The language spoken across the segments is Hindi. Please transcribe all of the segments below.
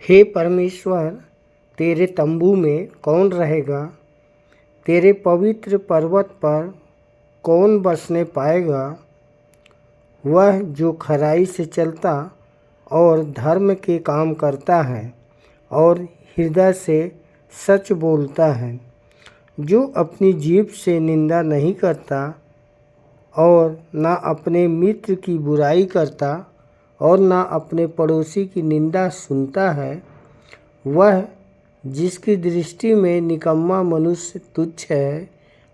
हे परमेश्वर, तेरे तंबू में कौन रहेगा? तेरे पवित्र पर्वत पर कौन बसने पाएगा? वह जो खराई से चलता और धर्म के काम करता है और हृदय से सच बोलता है, जो अपनी जीभ से निंदा नहीं करता और ना अपने मित्र की बुराई करता और ना अपने पड़ोसी की निंदा सुनता है। वह जिसकी दृष्टि में निकम्मा मनुष्य तुच्छ है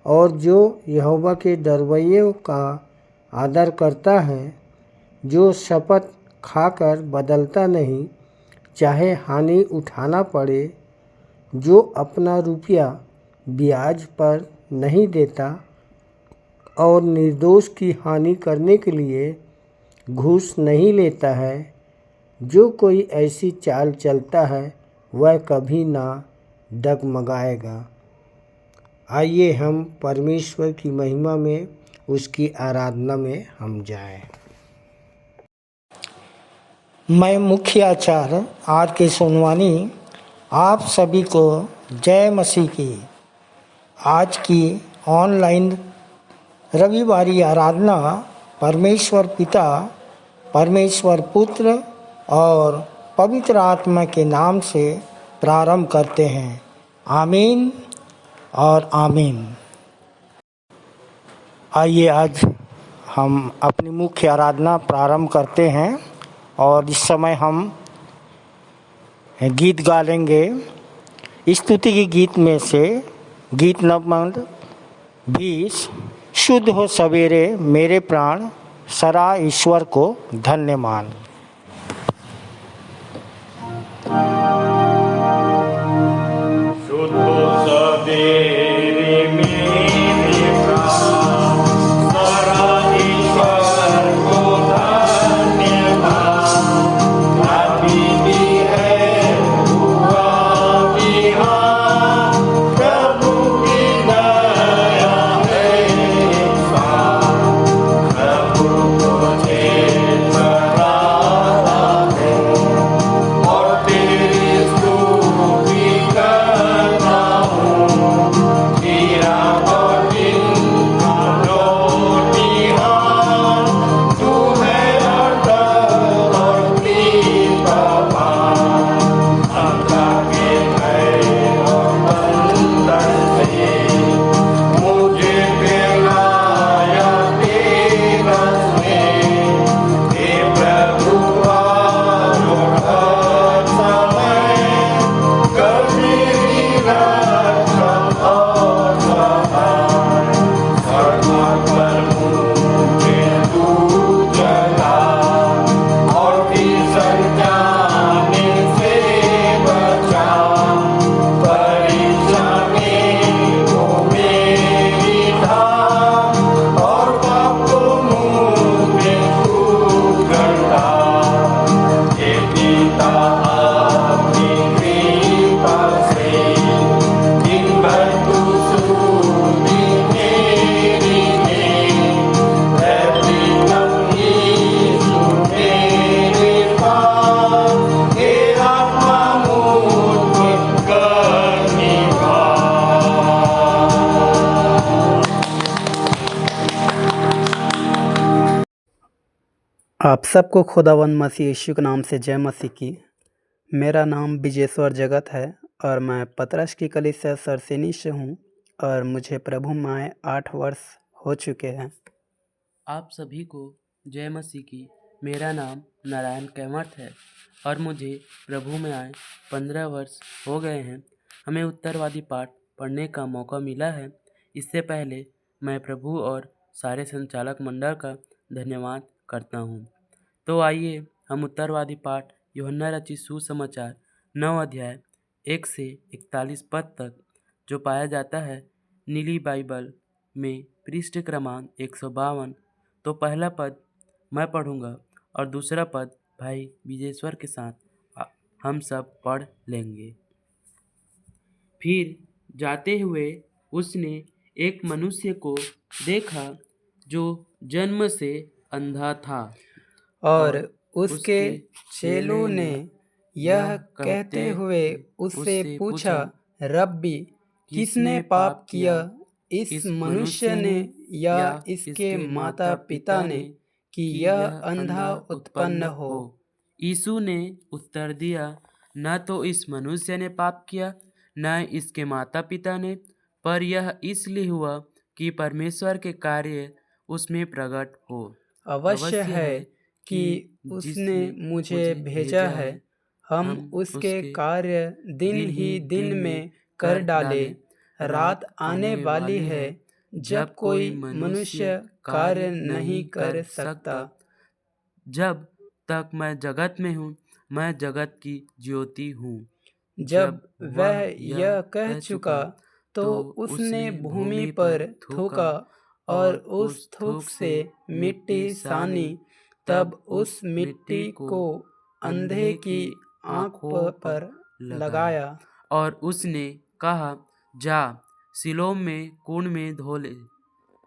और जो यहोवा के डरवैयों का आदर करता है, जो शपथ खाकर बदलता नहीं, चाहे हानि उठाना पड़े, जो अपना रुपया ब्याज पर नहीं देता और निर्दोष की हानि करने के लिए घूस नहीं लेता है। जो कोई ऐसी चाल चलता है वह कभी ना डगमगाएगा। आइए हम परमेश्वर की महिमा में, उसकी आराधना में हम जाएं। मैं मुख्य आचार्य आर के सोनवानी आप सभी को जय मसीह की। आज की ऑनलाइन रविवारी आराधना परमेश्वर पिता, परमेश्वर पुत्र और पवित्र आत्मा के नाम से प्रारंभ करते हैं। आमीन और आमीन। आइए आज हम अपनी मुख्य आराधना प्रारंभ करते हैं और इस समय हम गीत गा लेंगे। स्तुति के गीत में से गीत नंबर 20, शुद्ध हो सवेरे मेरे प्राण, सरा ईश्वर को धन्य मान। शुद्ध हो सवेरे मेरे प्राण, सरा ईश्वर को धन्य मान। अभी भी है हुआ बिहान, प्रभु की दया है पार। प्रभु मुझे सराहना है और तेरी स्तुति करता हूँ। तेरा दिन का लोटिहान, तू है अटल और प्रीतवान। अंधा के भय और बंधन से मुझे दिलाया तेरा स्नेह। हे प्रभु आओ हर समय, कर मेरी रक्षा और सहाय। सड़कों पर मुझे तू चला और भीषण जाने से बचा। परीक्षा में वो मेरी धाम और पाप मुँह में खूब गंदा। हे पिता आपकी कृपा से दिन भर तू सुनी मेरी है। प्रीतम यीशु मेरे पास, हे आत्मा मुझ में कर निवास। आप सबको खुदावंद मसीह यीशु के नाम से जय मसीह की। मेरा नाम विजेश्वर जगत है और मैं पतरस की कलीसिया सरसेनी से हूँ और मुझे प्रभु में आए 8 वर्ष हो चुके हैं। आप सभी को जय मसीह की। मेरा नाम नारायण कैमर्थ है और मुझे प्रभु में आए 15 वर्ष हो गए हैं। हमें उत्तरवादी पाठ पढ़ने का मौका मिला है। इससे पहले मैं प्रभु और सारे संचालक मंडल का धन्यवाद करता हूँ। तो आइए हम उत्तरवादी पाठ यूहन्ना रचित सुसमाचार 9 अध्याय 1 से 41 पद तक, जो पाया जाता है नीली बाइबल में पृष्ठ क्रमांक 152। तो पहला पद मैं पढ़ूंगा और दूसरा पद भाई विजेश्वर के साथ हम सब पढ़ लेंगे। फिर जाते हुए उसने एक मनुष्य को देखा जो जन्म से अंधा था और उसके चेलों ने यह कहते हुए उससे पूछा, रब्बी, किसने पाप किया, इस मनुष्य ने या इसके माता पिता ने, कि यह अंधा उत्पन्न हो? यीशु ने उत्तर दिया, न तो इस मनुष्य ने पाप किया, न इसके माता पिता ने, पर यह इसलिए हुआ कि परमेश्वर के कार्य उसमें प्रकट हो। अवश्य है कि उसने मुझे भेजा है, हम उसके कार्य दिन ही दिन में कर डाले। रात आने वाली है जब कोई मनुष्य कार्य नहीं कर सकता। जब तक मैं जगत में हूँ, मैं जगत की ज्योति हूँ। जब वह यह कह चुका तो उसने भूमि पर थूका और उस थूक से मिट्टी सानी। तब उस मिट्टी को अंधे की आंखों पर लगाया और उसने कहा, जा सिलोम में कुंड में धो ले।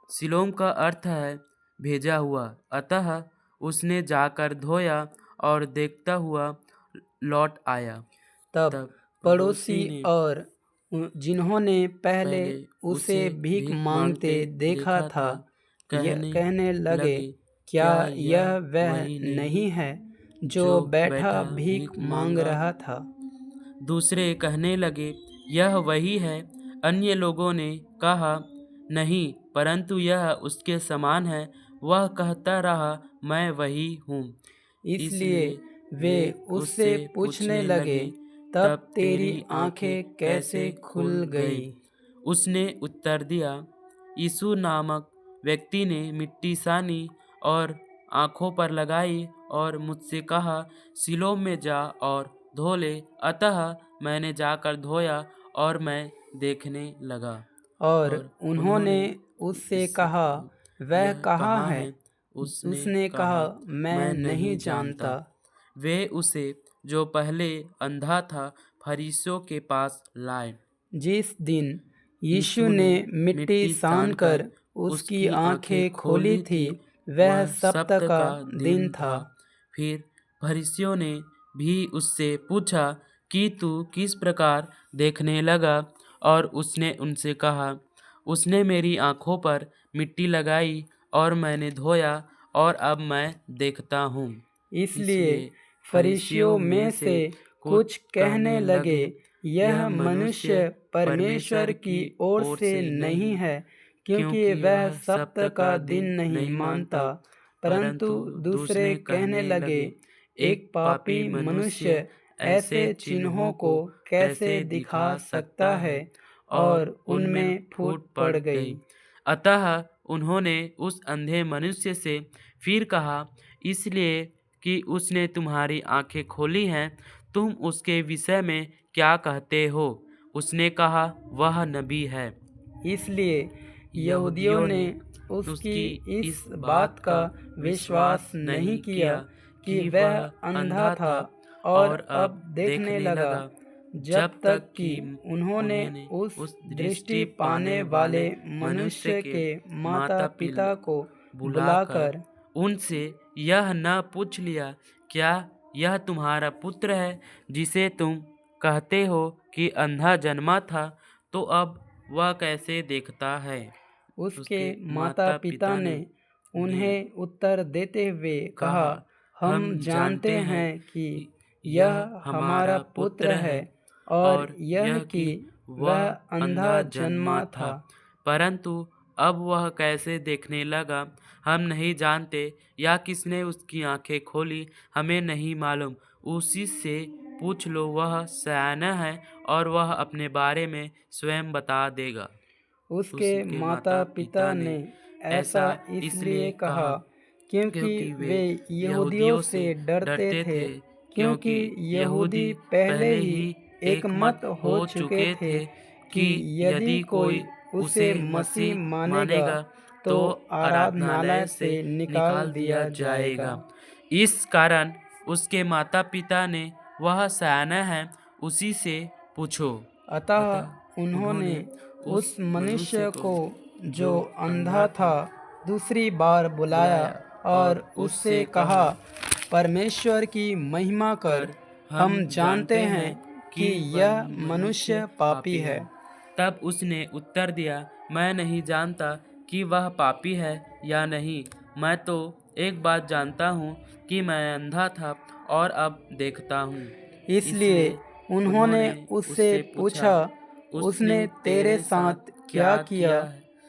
सिलोम का अर्थ है भेजा हुआ। अतः उसने जाकर धोया और देखता हुआ लौट आया। तब पड़ोसी और जिन्होंने पहले उसे भीख मांगते देखा था कहने लगे, क्या यह वह नहीं है जो बैठा भीख मांग रहा था? दूसरे कहने लगे, यह वही है। अन्य लोगों ने कहा, नहीं, परंतु यह उसके समान है। वह कहता रहा, मैं वही हूँ। इसलिए वे उससे पूछने लगे, तब तेरी आंखें कैसे खुल गई? उसने उत्तर दिया, यीशु नामक व्यक्ति ने मिट्टी सानी और आंखों पर लगाई और मुझसे कहा, सिलोम में जा और धो ले। अतः मैंने जाकर धोया और मैं देखने लगा। और उन्होंने उससे कहा, वह कहाँ है? उसने कहा, मैं नहीं जानता। वे उसे, जो पहले अंधा था, फरीसियों के पास लाए। जिस दिन यीशु ने मिट्टी सानकर उसकी आंखें खोली थी, वह सप्ताह का दिन था। फिर फरीसियों ने भी उससे पूछा कि तू किस प्रकार देखने लगा? और उसने उनसे कहा, उसने मेरी आंखों पर मिट्टी लगाई और मैंने धोया और अब मैं देखता हूँ। इसलिए फरीसियों में से कुछ कहने लगे, यह मनुष्य परमेश्वर की ओर से नहीं है, क्योंकि वह सप्ताह का दिन नहीं मानता। परंतु दूसरे कहने लगे, एक पापी मनुष्य ऐसे चिन्हों को कैसे दिखा सकता है? और उनमें फूट पड़ गई। अतः उन्होंने उस अंधे मनुष्य से फिर कहा, इसलिए कि उसने तुम्हारी आंखें खोली हैं, तुम उसके विषय में क्या कहते हो? उसने कहा, वह नबी है। इसलिए यहूदियों ने उसकी इस बात का विश्वास नहीं किया कि वह अंधा था और अब देखने लगा, जब तक कि उन्होंने उस दृष्टि पाने वाले मनुष्य के माता पिता को बुलाकर उनसे यह न पूछ लिया, क्या यह तुम्हारा पुत्र है जिसे तुम कहते हो कि अंधा जन्मा था, तो अब वह कैसे देखता है? उसके माता पिता ने उन्हें उत्तर देते हुए कहा, हम जानते हैं कि यह हमारा पुत्र है और यह कि वह अंधा जन्मा था, परंतु अब वह कैसे देखने लगा हम नहीं जानते, या किसने उसकी आंखें खोली हमें नहीं मालूम। उसी से पूछ लो, वह सयाना है और वह अपने बारे में स्वयं बता देगा। उसके माता पिता ने ऐसा इसलिए कहा क्योंकि वे यहूदियों से डरते थे, क्योंकि यहूदी पहले ही एकमत हो चुके थे कि यदि कोई उसे मसीह मानेगा तो आराधनालय से निकाल दिया जाएगा। इस कारण उसके माता पिता ने, वह सयाना है, उसी से पूछो। अतः उन्होंने उस मनुष्य को जो अंधा था दूसरी बार बुलाया और उससे कहा, परमेश्वर की महिमा कर, हम जानते हैं कि यह मनुष्य पापी है। तब उसने उत्तर दिया, मैं नहीं जानता कि वह पापी है या नहीं। मैं तो एक बात जानता हूँ कि मैं अंधा था और अब देखता हूँ। इसलिए उन्होंने उससे पूछा, उसने तेरे साथ क्या किया?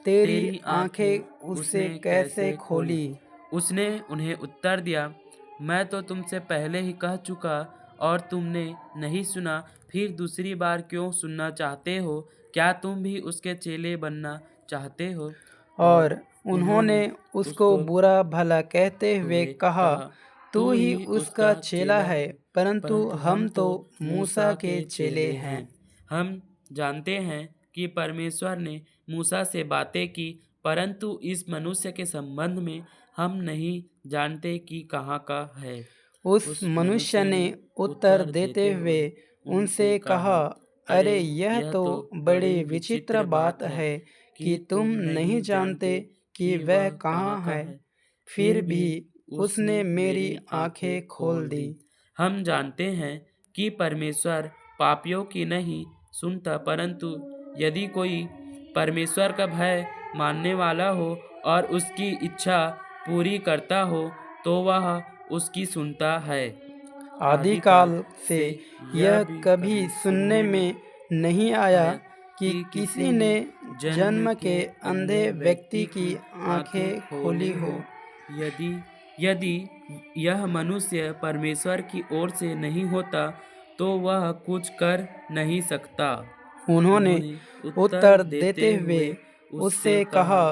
तेरी आंखें उससे कैसे खोली? उसने उन्हें उत्तर दिया, मैं तो तुमसे पहले ही कह चुका और तुमने नहीं सुना, फिर दूसरी बार क्यों सुनना चाहते हो? क्या तुम भी उसके चेले बनना चाहते हो? और उन्होंने उसको बुरा भला कहते हुए कहा, तू ही उसका चेला है, परंतु हम तो मूसा के चेले हैं। हम जानते हैं कि परमेश्वर ने मूसा से बातें की, परंतु इस मनुष्य के संबंध में हम नहीं जानते कि कहाँ का है। उस मनुष्य ने उत्तर देते हुए उनसे कहा, अरे यह तो बड़ी विचित्र बात है कि तुम नहीं जानते कि वह कहाँ है। फिर भी उसने मेरी आंखें खोल दी। हम जानते हैं कि परमेश्वर पापियों की नहीं सुनता, परंतु यदि कोई परमेश्वर का भय मानने वाला हो और उसकी इच्छा पूरी करता हो तो वह उसकी सुनता है। आदिकाल से यह कभी सुनने में नहीं आया कि किसी ने जन्म के अंधे व्यक्ति की आंखें खोली हो। यदि यह मनुष्य परमेश्वर की ओर से नहीं होता तो वह कुछ कर नहीं सकता। उन्होंने उत्तर देते हुए उससे कहा,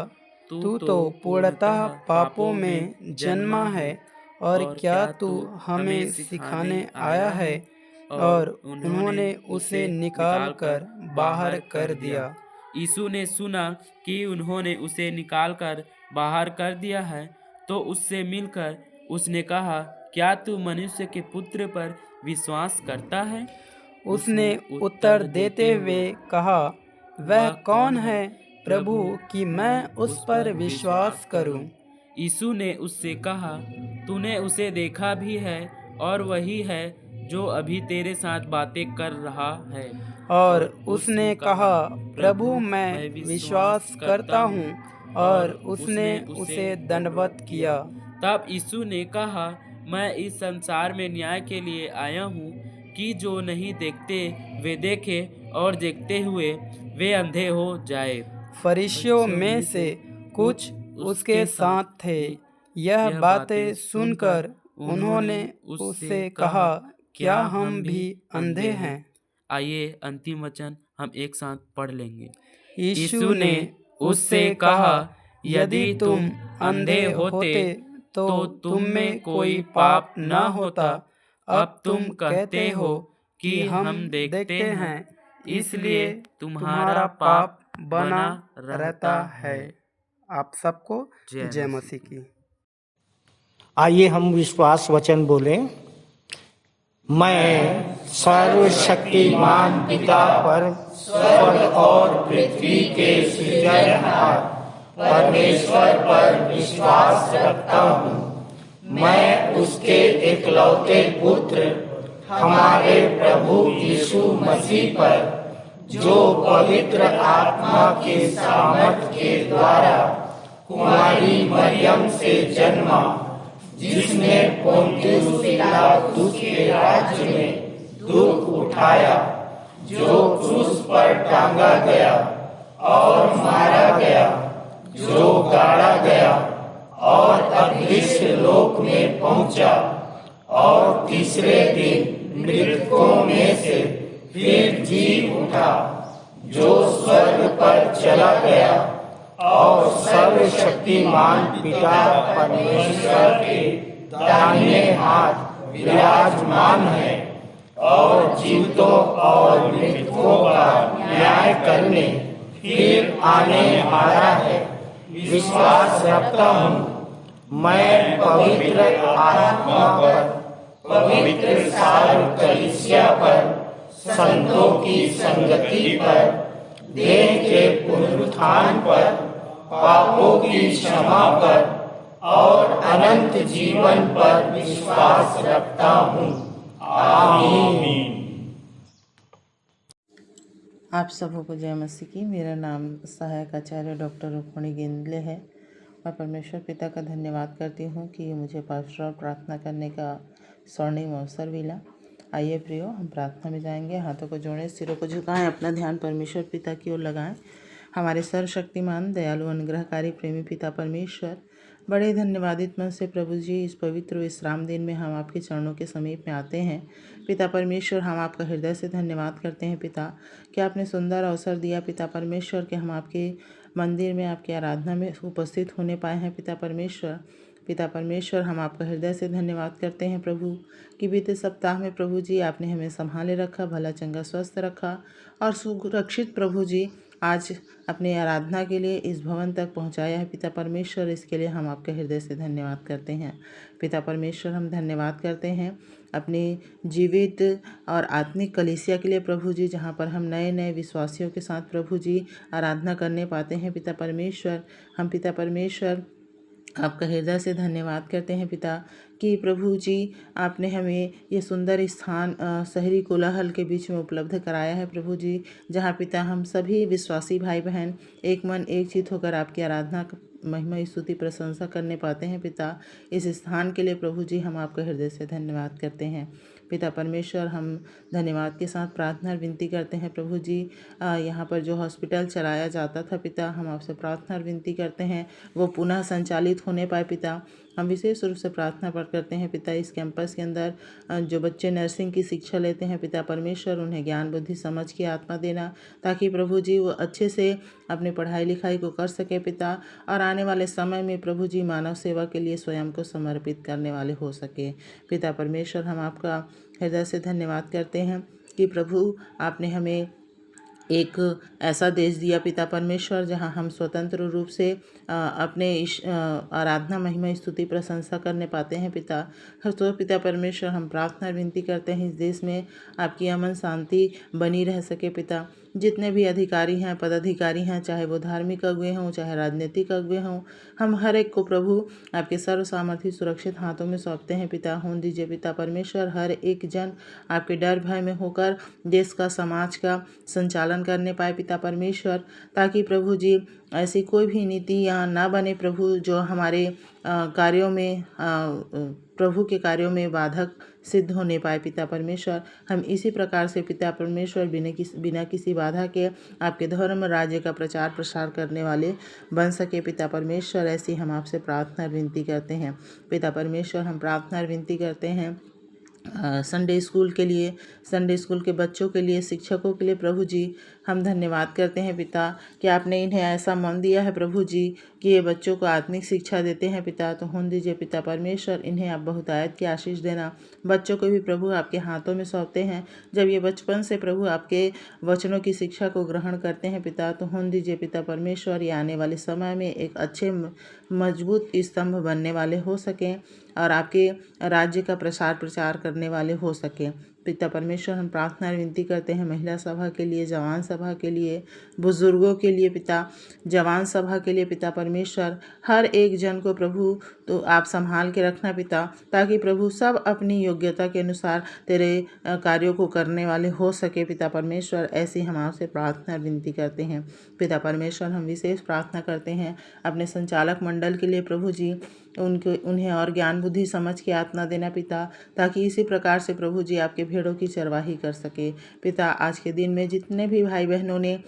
तू तो पूर्णतः पापों में जन्मा है और क्या तू हमें सिखाने आया है? और उन्होंने उसे निकालकर बाहर कर दिया। यीशु ने सुना कि उन्होंने उसे निकालकर बाहर कर दिया है तो उससे मिलकर उसने कहा, क्या तू मनुष्य के पुत्र पर विश्वास करता है? उसने उत्तर देते हुए कहा, वह कौन है प्रभु कि मैं उस पर विश्वास करूं? यीशु ने उससे कहा, तूने उसे देखा भी है और वही है जो अभी तेरे साथ बातें कर रहा है। और उसने कहा, प्रभु मैं विश्वास करता हूँ। और उसने उसे दंडवत किया। तब यीशु ने कहा, मैं इस संसार में न्याय के लिए आया हूँ कि जो नहीं देखते वे देखें और देखते हुए वे अंधे हो जाए। फरीसियों में से कुछ उसके साथ थे। यह बातें सुनकर उन्होंने उससे कहा, क्या हम भी अंधे हैं? आइए अंतिम वचन हम एक साथ पढ़ लेंगे। यीशु ने उससे कहा, यदि तुम अंधे होते तो तुम में कोई पाप न होता। अब तुम कहते हो कि हम देखते हैं, इसलिए तुम्हारा पाप बना रहता है। आप सबको जय मसीह की। आइए हम विश्वास वचन बोलें। मैं सर्वशक्तिमान पिता पर स्वर्ग और पृथ्वी के सृजनहार परमेश्वर पर विश्वास रखता हूँ। मैं उसके एकलौते पुत्र हमारे प्रभु यीशु मसीह पर, जो पवित्र आत्मा के सामर्थ के द्वारा कुमारी मरियम से जन्मा, जिसने पोंतियुस पिलातुस के राज्य में दुख उठाया, जो क्रूस पर टांगा गया और मारा गया, जो गाड़ा गया और अदृश्य लोक में पहुंचा और तीसरे दिन मृतकों में से फिर जी उठा, जो स्वर्ग पर चला गया और सर्वशक्तिमान पिता परमेश्वर के दाहिने हाथ विराजमान है और जीवितों और मृतकों का न्याय करने फिर आने वाला है। विश्वास रखता हूँ मैं पवित्र आत्मा पर, पवित्र सारी कलीसिया पर, संतों की संगति पर, देह के पुनरुत्थान पर, पापों की क्षमा पर और अनंत जीवन पर विश्वास रखता हूँ। आमीन। आप सबों को जय मसीह की। मेरा नाम सहायक आचार्य डॉक्टर रुक्मणी गेंदले है और परमेश्वर पिता का धन्यवाद करती हूँ कि मुझे पास्टोरल प्रार्थना करने का स्वर्णिम अवसर मिला। आइए प्रियो, हम प्रार्थना में जाएंगे। हाथों को जोड़ें, सिरों को झुकाएं, अपना ध्यान परमेश्वर पिता की ओर लगाएं। हमारे सर्वशक्तिमान दयालु अनुग्रहकारी प्रेमी पिता परमेश्वर, बड़े धन्यवादित मन से प्रभु जी इस पवित्र विश्राम दिन में हम आपके चरणों के समीप में आते हैं। पिता परमेश्वर, हम आपका हृदय से धन्यवाद करते हैं पिता कि आपने सुंदर अवसर दिया पिता परमेश्वर कि हम आपके मंदिर में आपकी आराधना में उपस्थित होने पाए हैं पिता परमेश्वर, हम आपका हृदय से धन्यवाद करते हैं प्रभु कि बीते सप्ताह में प्रभु जी आपने हमें संभाले रखा, भला चंगा स्वस्थ रखा और सुरक्षित प्रभु जी आज अपनी आराधना के लिए इस भवन तक पहुंचाया है पिता परमेश्वर। इसके लिए हम आपके हृदय से धन्यवाद करते हैं पिता परमेश्वर। हम धन्यवाद करते हैं अपनी जीवित और आत्मिक कलीसिया के लिए प्रभु जी, जहां पर हम नए नए विश्वासियों के साथ प्रभु जी आराधना करने पाते हैं पिता परमेश्वर। हम पिता परमेश्वर आपका हृदय से धन्यवाद करते हैं पिता कि प्रभु जी आपने हमें ये सुंदर स्थान शहरी कोलाहल के बीच में उपलब्ध कराया है प्रभु जी, जहाँ पिता हम सभी विश्वासी भाई बहन एक मन एक चित होकर आपकी आराधना महिमा स्तुति प्रशंसा करने पाते हैं पिता। इस स्थान के लिए प्रभु जी हम आपका हृदय से धन्यवाद करते हैं पिता परमेश्वर। हम धन्यवाद के साथ प्रार्थना और विनती करते हैं प्रभु जी, यहाँ पर जो हॉस्पिटल चलाया जाता था पिता, हम आपसे प्रार्थना और विनती करते हैं वो पुनः संचालित होने पाए पिता। हम विशेष रूप से प्रार्थना पर करते हैं पिता इस कैंपस के अंदर जो बच्चे नर्सिंग की शिक्षा लेते हैं पिता परमेश्वर, उन्हें ज्ञान बुद्धि समझ की आत्मा देना ताकि प्रभु जी वो अच्छे से अपनी पढ़ाई लिखाई को कर सके पिता, और आने वाले समय में प्रभु जी मानव सेवा के लिए स्वयं को समर्पित करने वाले हो सके पिता परमेश्वर। हम आपका हृदय से धन्यवाद करते हैं कि प्रभु आपने हमें एक ऐसा देश दिया पिता परमेश्वर जहां हम स्वतंत्र रूप से अपने आराधना महिमा स्तुति प्रशंसा करने पाते हैं पिता। तो पिता परमेश्वर हम प्रार्थना विनती करते हैं इस देश में आपकी अमन शांति बनी रह सके पिता। जितने भी अधिकारी हैं पदाधिकारी हैं, चाहे वो धार्मिक अगुए हों चाहे राजनीतिक अगुए हों, हम हर एक को प्रभु आपके सर्व सामर्थ्य सुरक्षित हाथों में सौंपते हैं पिता। होने दीजिए पिता परमेश्वर, हर एक जन आपके डर भय में होकर देश का समाज का संचालन करने पाए पिता परमेश्वर, ताकि प्रभु जी ऐसी कोई भी नीतियाँ ना बने प्रभु जो हमारे कार्यों में प्रभु के कार्यों में बाधक सिद्ध होने पाए पिता परमेश्वर। हम इसी प्रकार से पिता परमेश्वर बिना किसी बाधा के आपके धर्म राज्य का प्रचार प्रसार करने वाले बन सके पिता परमेश्वर। ऐसी हम आपसे प्रार्थना विनती करते हैं पिता परमेश्वर। हम प्रार्थना विनती करते हैं संडे स्कूल के लिए, संडे स्कूल के बच्चों के लिए, शिक्षकों के लिए प्रभु जी हम धन्यवाद करते हैं पिता कि आपने इन्हें ऐसा मन दिया है प्रभु जी कि ये बच्चों को आत्मिक शिक्षा देते हैं पिता। तो होने दीजिए पिता परमेश्वर, इन्हें आप बहुतायत की आशीष देना। बच्चों को भी प्रभु आपके हाथों में सौंपते हैं। जब ये बचपन से प्रभु आपके वचनों की शिक्षा को ग्रहण करते हैं पिता, तो होने दीजिए पिता परमेश्वर ये आने वाले समय में एक अच्छे मजबूत स्तंभ बनने वाले हो सकें और आपके राज्य का प्रसार प्रचार करने वाले हो सकें पिता परमेश्वर। हम प्रार्थना विनती करते हैं महिला सभा के लिए, जवान सभा के लिए, बुजुर्गों के लिए पिता, जवान सभा के लिए पिता परमेश्वर। हर एक जन को प्रभु तो आप संभाल के रखना पिता, ताकि प्रभु सब अपनी योग्यता के अनुसार तेरे कार्यों को करने वाले हो सके पिता परमेश्वर। ऐसी हम आपसे प्रार्थना विनती करते हैं पिता परमेश्वर। हम विशेष प्रार्थना करते हैं अपने संचालक मंडल के लिए प्रभु जी, उन्हें और ज्ञान बुद्धि समझ की आत्मा देना पिता, ताकि इसी प्रकार से प्रभु जी आपके भेड़ों की चरवाही कर सके पिता। आज के दिन में जितने भी भाई बहनों ने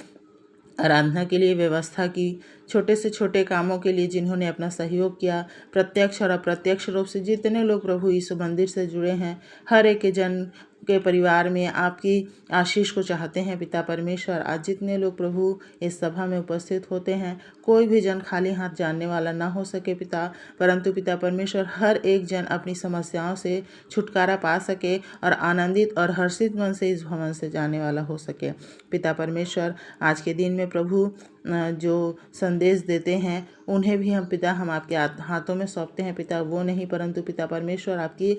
आराधना के लिए व्यवस्था की, छोटे से छोटे कामों के लिए जिन्होंने अपना सहयोग किया, प्रत्यक्ष और अप्रत्यक्ष रूप से जितने लोग प्रभु इस मंदिर से जुड़े हैं, हर एक जन के परिवार में आपकी आशीष को चाहते हैं पिता परमेश्वर। आज जितने लोग प्रभु इस सभा में उपस्थित होते हैं, कोई भी जन खाली हाथ जाने वाला ना हो सके पिता, परंतु पिता परमेश्वर हर एक जन अपनी समस्याओं से छुटकारा पा सके और आनंदित और हर्षित मन से इस भवन से जाने वाला हो सके पिता परमेश्वर। आज के दिन में प्रभु जो संदेश देते हैं उन्हें भी हम पिता हम आपके हाथों में सौंपते हैं पिता। वो नहीं परंतु पिता परमेश्वर आपकी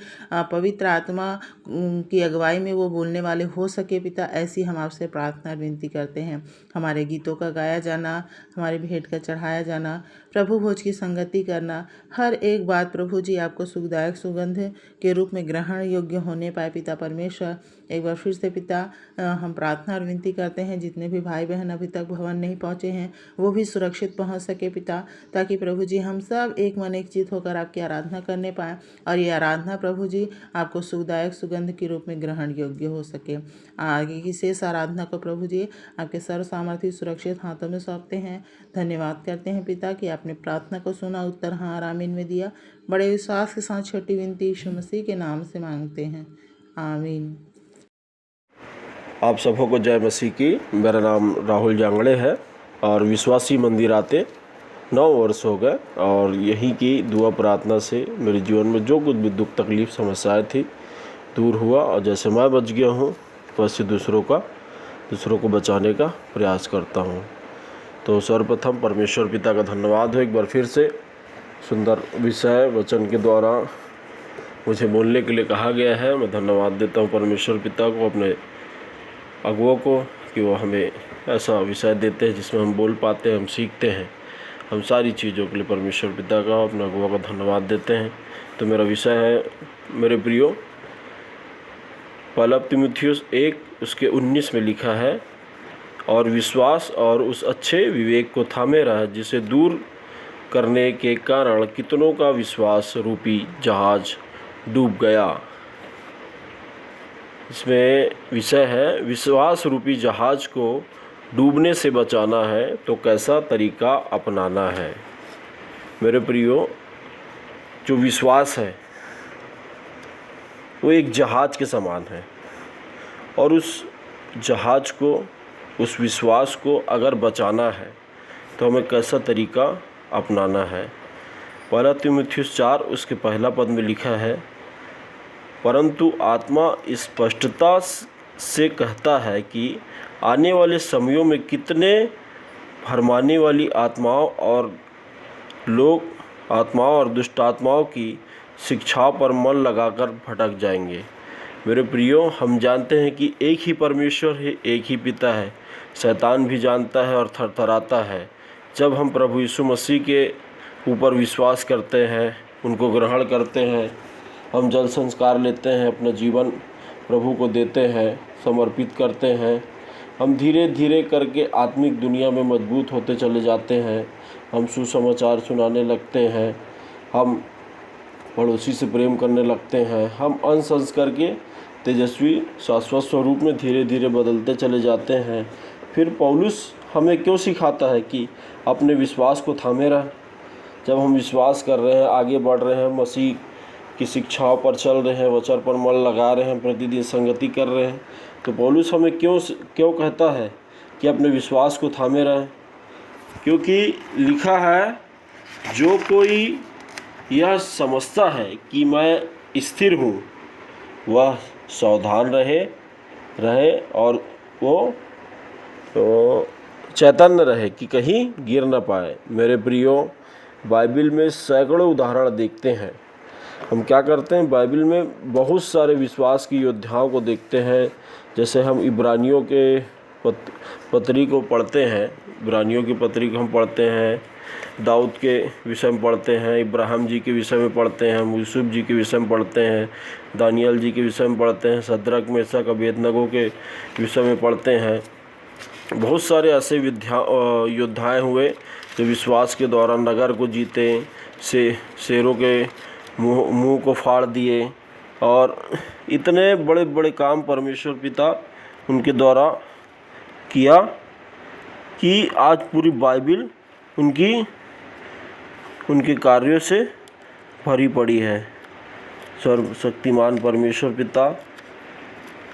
पवित्र आत्मा की अगुवाई में वो बोलने वाले हो सके पिता, ऐसी हम आपसे प्रार्थना और विनती करते हैं। हमारे गीतों का गाया जाना, हमारी भेंट का चढ़ाया जाना, प्रभु भोज की संगति करना, हर एक बात प्रभु जी आपको सुखदायक सुगंध के रूप में ग्रहण योग्य होने पाए पिता परमेश्वर। एक बार फिर से पिता हम प्रार्थना और विनती करते हैं जितने भी भाई बहन अभी तक भवन नहीं पहुँचे हैं वो भी सुरक्षित पहुँच सके पिता, ताकि प्रभु जी हम सब एक मन एक चित होकर आपकी आराधना करने पाएँ और ये आराधना प्रभु जी आपको सुखदायक सुगंध के रूप में ग्रहण योग्य हो सके। आगे की शेष आराधना को प्रभु जी आपके सर्व सामर्थ्य सुरक्षित हाथों में सौंपते हैं। धन्यवाद करते हैं पिता कि आपने प्रार्थना को सुना, उत्तर हाँ और आमीन में दिया। बड़े विश्वास के साथ छोटी विनती यीशु मसीह के नाम से मांगते हैं, आमीन। आप सबों को जय मसीह की। मेरा नाम राहुल जांगड़े है और विश्वासी मंदिर आते 9 वर्ष हो गए और यहीं की दुआ प्रार्थना से मेरे जीवन में जो कुछ भी दुख तकलीफ समस्याएं थी दूर हुआ और जैसे मैं बच गया हूँ वैसे दूसरों को बचाने का प्रयास करता हूँ। तो सर्वप्रथम परमेश्वर पिता का धन्यवाद हो एक बार फिर से सुंदर विषय वचन के द्वारा मुझे बोलने के लिए कहा गया है। मैं धन्यवाद देता हूँ परमेश्वर पिता को, अपने अगुओं को कि वो हमें ऐसा विषय देते हैं जिसमें हम बोल पाते हैं, हम सीखते हैं। हम सारी चीज़ों के लिए परमेश्वर पिता का अपने अगुओं का धन्यवाद देते हैं। तो मेरा विषय है मेरे प्रियो, पहला तीमुथियुस 1 उसके 19 में लिखा है, और विश्वास और उस अच्छे विवेक को थामे रहा जिसे दूर करने के कारण कितनों का विश्वास रूपी जहाज डूब गया। इसमें विषय है विश्वास रूपी जहाज को डूबने से बचाना है तो कैसा तरीका अपनाना है। मेरे प्रियो, जो विश्वास है वो एक जहाज के समान है और उस जहाज को, उस विश्वास को अगर बचाना है तो हमें कैसा तरीका अपनाना है। पहला तीमुथियुस 4 उसके पहला पद में लिखा है, परंतु आत्मा स्पष्टता से कहता है कि आने वाले समयों में कितने भरमाने वाली आत्माओं और दुष्ट आत्माओं की शिक्षाओं पर मन लगाकर भटक जाएंगे। मेरे प्रियो, हम जानते हैं कि एक ही परमेश्वर है, एक ही पिता है। शैतान भी जानता है और थरथराता है। जब हम प्रभु यीशु मसीह के ऊपर विश्वास करते हैं, उनको ग्रहण करते हैं, हम जल संस्कार लेते हैं, अपना जीवन प्रभु को देते हैं, समर्पित करते हैं, हम धीरे धीरे करके आत्मिक दुनिया में मजबूत होते चले जाते हैं। हम सुसमाचार सुनाने लगते हैं, हम पड़ोसी से प्रेम करने लगते हैं, हम अंश अंश करके तेजस्वी शाश्वत स्वरूप में धीरे धीरे बदलते चले जाते हैं। फिर पौलुस हमें क्यों सिखाता है कि अपने विश्वास को थामे रह। जब हम विश्वास कर रहे हैं, आगे बढ़ रहे हैं, मसीह की शिक्षाओं पर चल रहे हैं, वचन पर मन लगा रहे हैं, प्रतिदिन संगति कर रहे हैं, तो पौलुस हमें क्यों कहता है कि अपने विश्वास को थामे रहें। क्योंकि लिखा है, जो कोई यह समझता है कि मैं स्थिर हूँ वह सावधान रहे और वो चैतन्य रहे कि कहीं गिर न पाए। मेरे प्रियो, बाइबल में सैकड़ों उदाहरण देखते हैं। हम क्या करते हैं, बाइबल में बहुत सारे विश्वास की योद्धाओं को देखते हैं। जैसे हम इब्रानियों के पत्री को पढ़ते हैं, इब्रानियों की पत्री को हम पढ़ते हैं, दाऊद के विषय में पढ़ते हैं, इब्राहिम जी के विषय में पढ़ते हैं, यूसुफ जी के विषय में पढ़ते हैं, दानियल जी के विषय में पढ़ते हैं, शद्रक मेशक अबेदनगो के विषय में पढ़ते हैं। बहुत सारे ऐसे योद्धाएँ हुए जो विश्वास के द्वारा नगर को जीते, शेरों के मुंह को फाड़ दिए और इतने बड़े बड़े काम परमेश्वर पिता उनके द्वारा किया कि आज पूरी बाइबल उनके कार्यों से भरी पड़ी है। सर्वशक्तिमान परमेश्वर पिता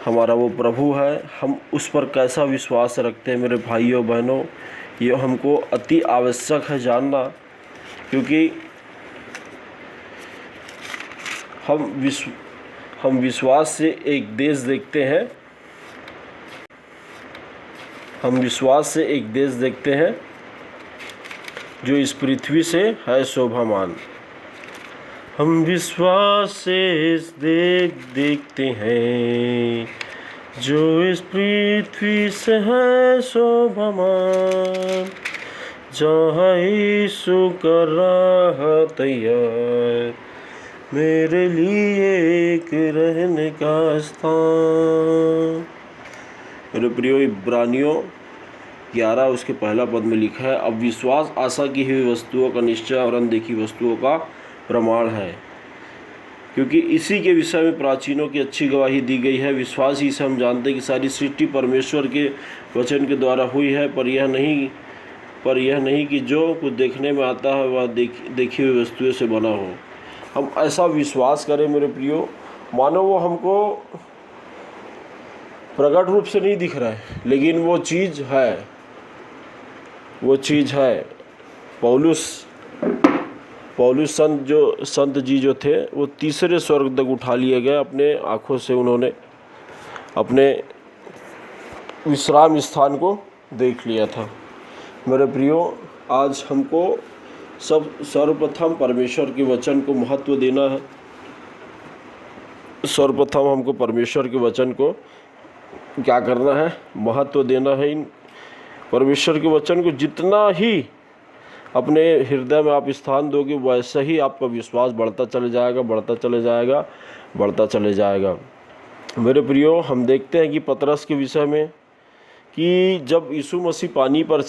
हमारा वो प्रभु है। हम उस पर कैसा विश्वास रखते हैं मेरे भाइयों बहनों, ये हमको अति आवश्यक है जानना। क्योंकि हम विश्वास से एक देश देखते हैं, हम विश्वास से एक देश देखते हैं जो इस पृथ्वी से है शोभामान। हम विश्वास से देखते हैं जो इस पृथ्वी से है शोभामान, जहाँ यीशु कर रहा तैयार मेरे लिए एक रहने का स्थान। मेरे प्रियो, इब्रानियों 11 उसके पहला पद में लिखा है, अब विश्वास आशा की हुई वस्तुओं का निश्चय और अनदेखी वस्तुओं का प्रमाण है, क्योंकि इसी के विषय में प्राचीनों की अच्छी गवाही दी गई है। विश्वास ही से हम जानते हैं कि सारी सृष्टि परमेश्वर के वचन के द्वारा हुई है, पर यह नहीं कि जो कुछ देखने में आता है वह देखी हुई वस्तुओं से बना हो। हम ऐसा विश्वास करें मेरे प्रियो, मानो वो हमको प्रकट रूप से नहीं दिख रहा है, लेकिन वो चीज़ है। पौलुस संत जी जो थे वो तीसरे स्वर्ग तक उठा लिए गए। अपने आँखों से उन्होंने अपने विश्राम स्थान को देख लिया था। मेरे प्रियो, आज हमको सर्वप्रथम परमेश्वर के वचन को महत्व देना है। सर्वप्रथम हमको परमेश्वर के वचन को क्या करना है? महत्व देना है। इन परमेश्वर के वचन को जितना ही अपने हृदय में आप स्थान दोगे, वैसे ही आपका विश्वास बढ़ता चले जाएगा। मेरे प्रियो, हम देखते हैं कि पतरस के विषय में कि जब यीशु मसीह पानी पे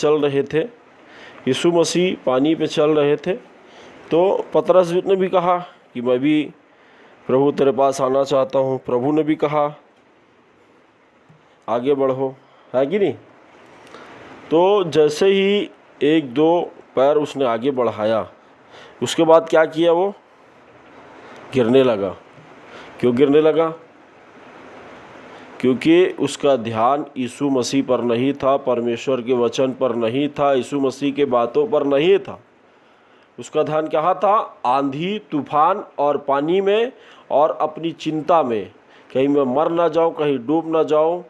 चल रहे थे तो पतरस ने भी कहा कि मैं भी प्रभु तेरे पास आना चाहता हूँ। प्रभु ने भी कहा आगे बढ़ो, है कि नहीं? तो जैसे ही 1-2 पैर उसने आगे बढ़ाया, उसके बाद क्या किया? वो गिरने लगा। क्यों गिरने लगा? क्योंकि उसका ध्यान यीशु मसीह पर नहीं था, परमेश्वर के वचन पर नहीं था, यीशु मसीह के बातों पर नहीं था। उसका ध्यान कहाँ था? आंधी तूफान और पानी में और अपनी चिंता में, कहीं मैं मर ना जाऊँ, कहीं डूब ना जाऊँ।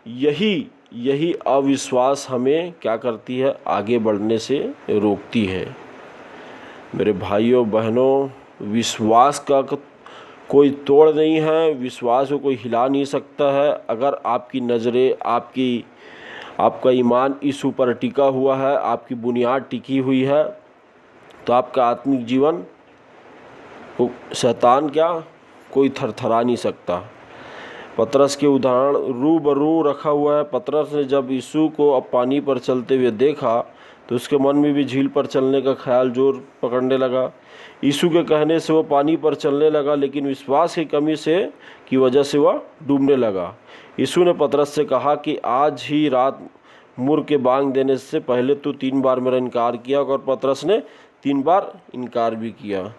यही अविश्वास हमें क्या करती है? आगे बढ़ने से रोकती है। मेरे भाइयों बहनों, विश्वास का कोई तोड़ नहीं है, विश्वास को कोई हिला नहीं सकता है। अगर आपकी नज़रें, आपका ईमान यीशु पर टिका हुआ है, आपकी बुनियाद टिकी हुई है, तो आपका आत्मिक जीवन को शैतान कोई थरथरा नहीं सकता। पतरस के उदाहरण रूबरू रखा हुआ है। पतरस ने जब यीशु को अब पानी पर चलते हुए देखा तो उसके मन में भी झील पर चलने का ख्याल जोर पकड़ने लगा। यीशु के कहने से वो पानी पर चलने लगा, लेकिन विश्वास की कमी की वजह से वह डूबने लगा। यीशु ने पतरस से कहा कि आज ही रात मुर्ग के बांग देने से पहले तू 3 बार मेरा इनकार किया, और पतरस ने 3 बार इनकार भी किया।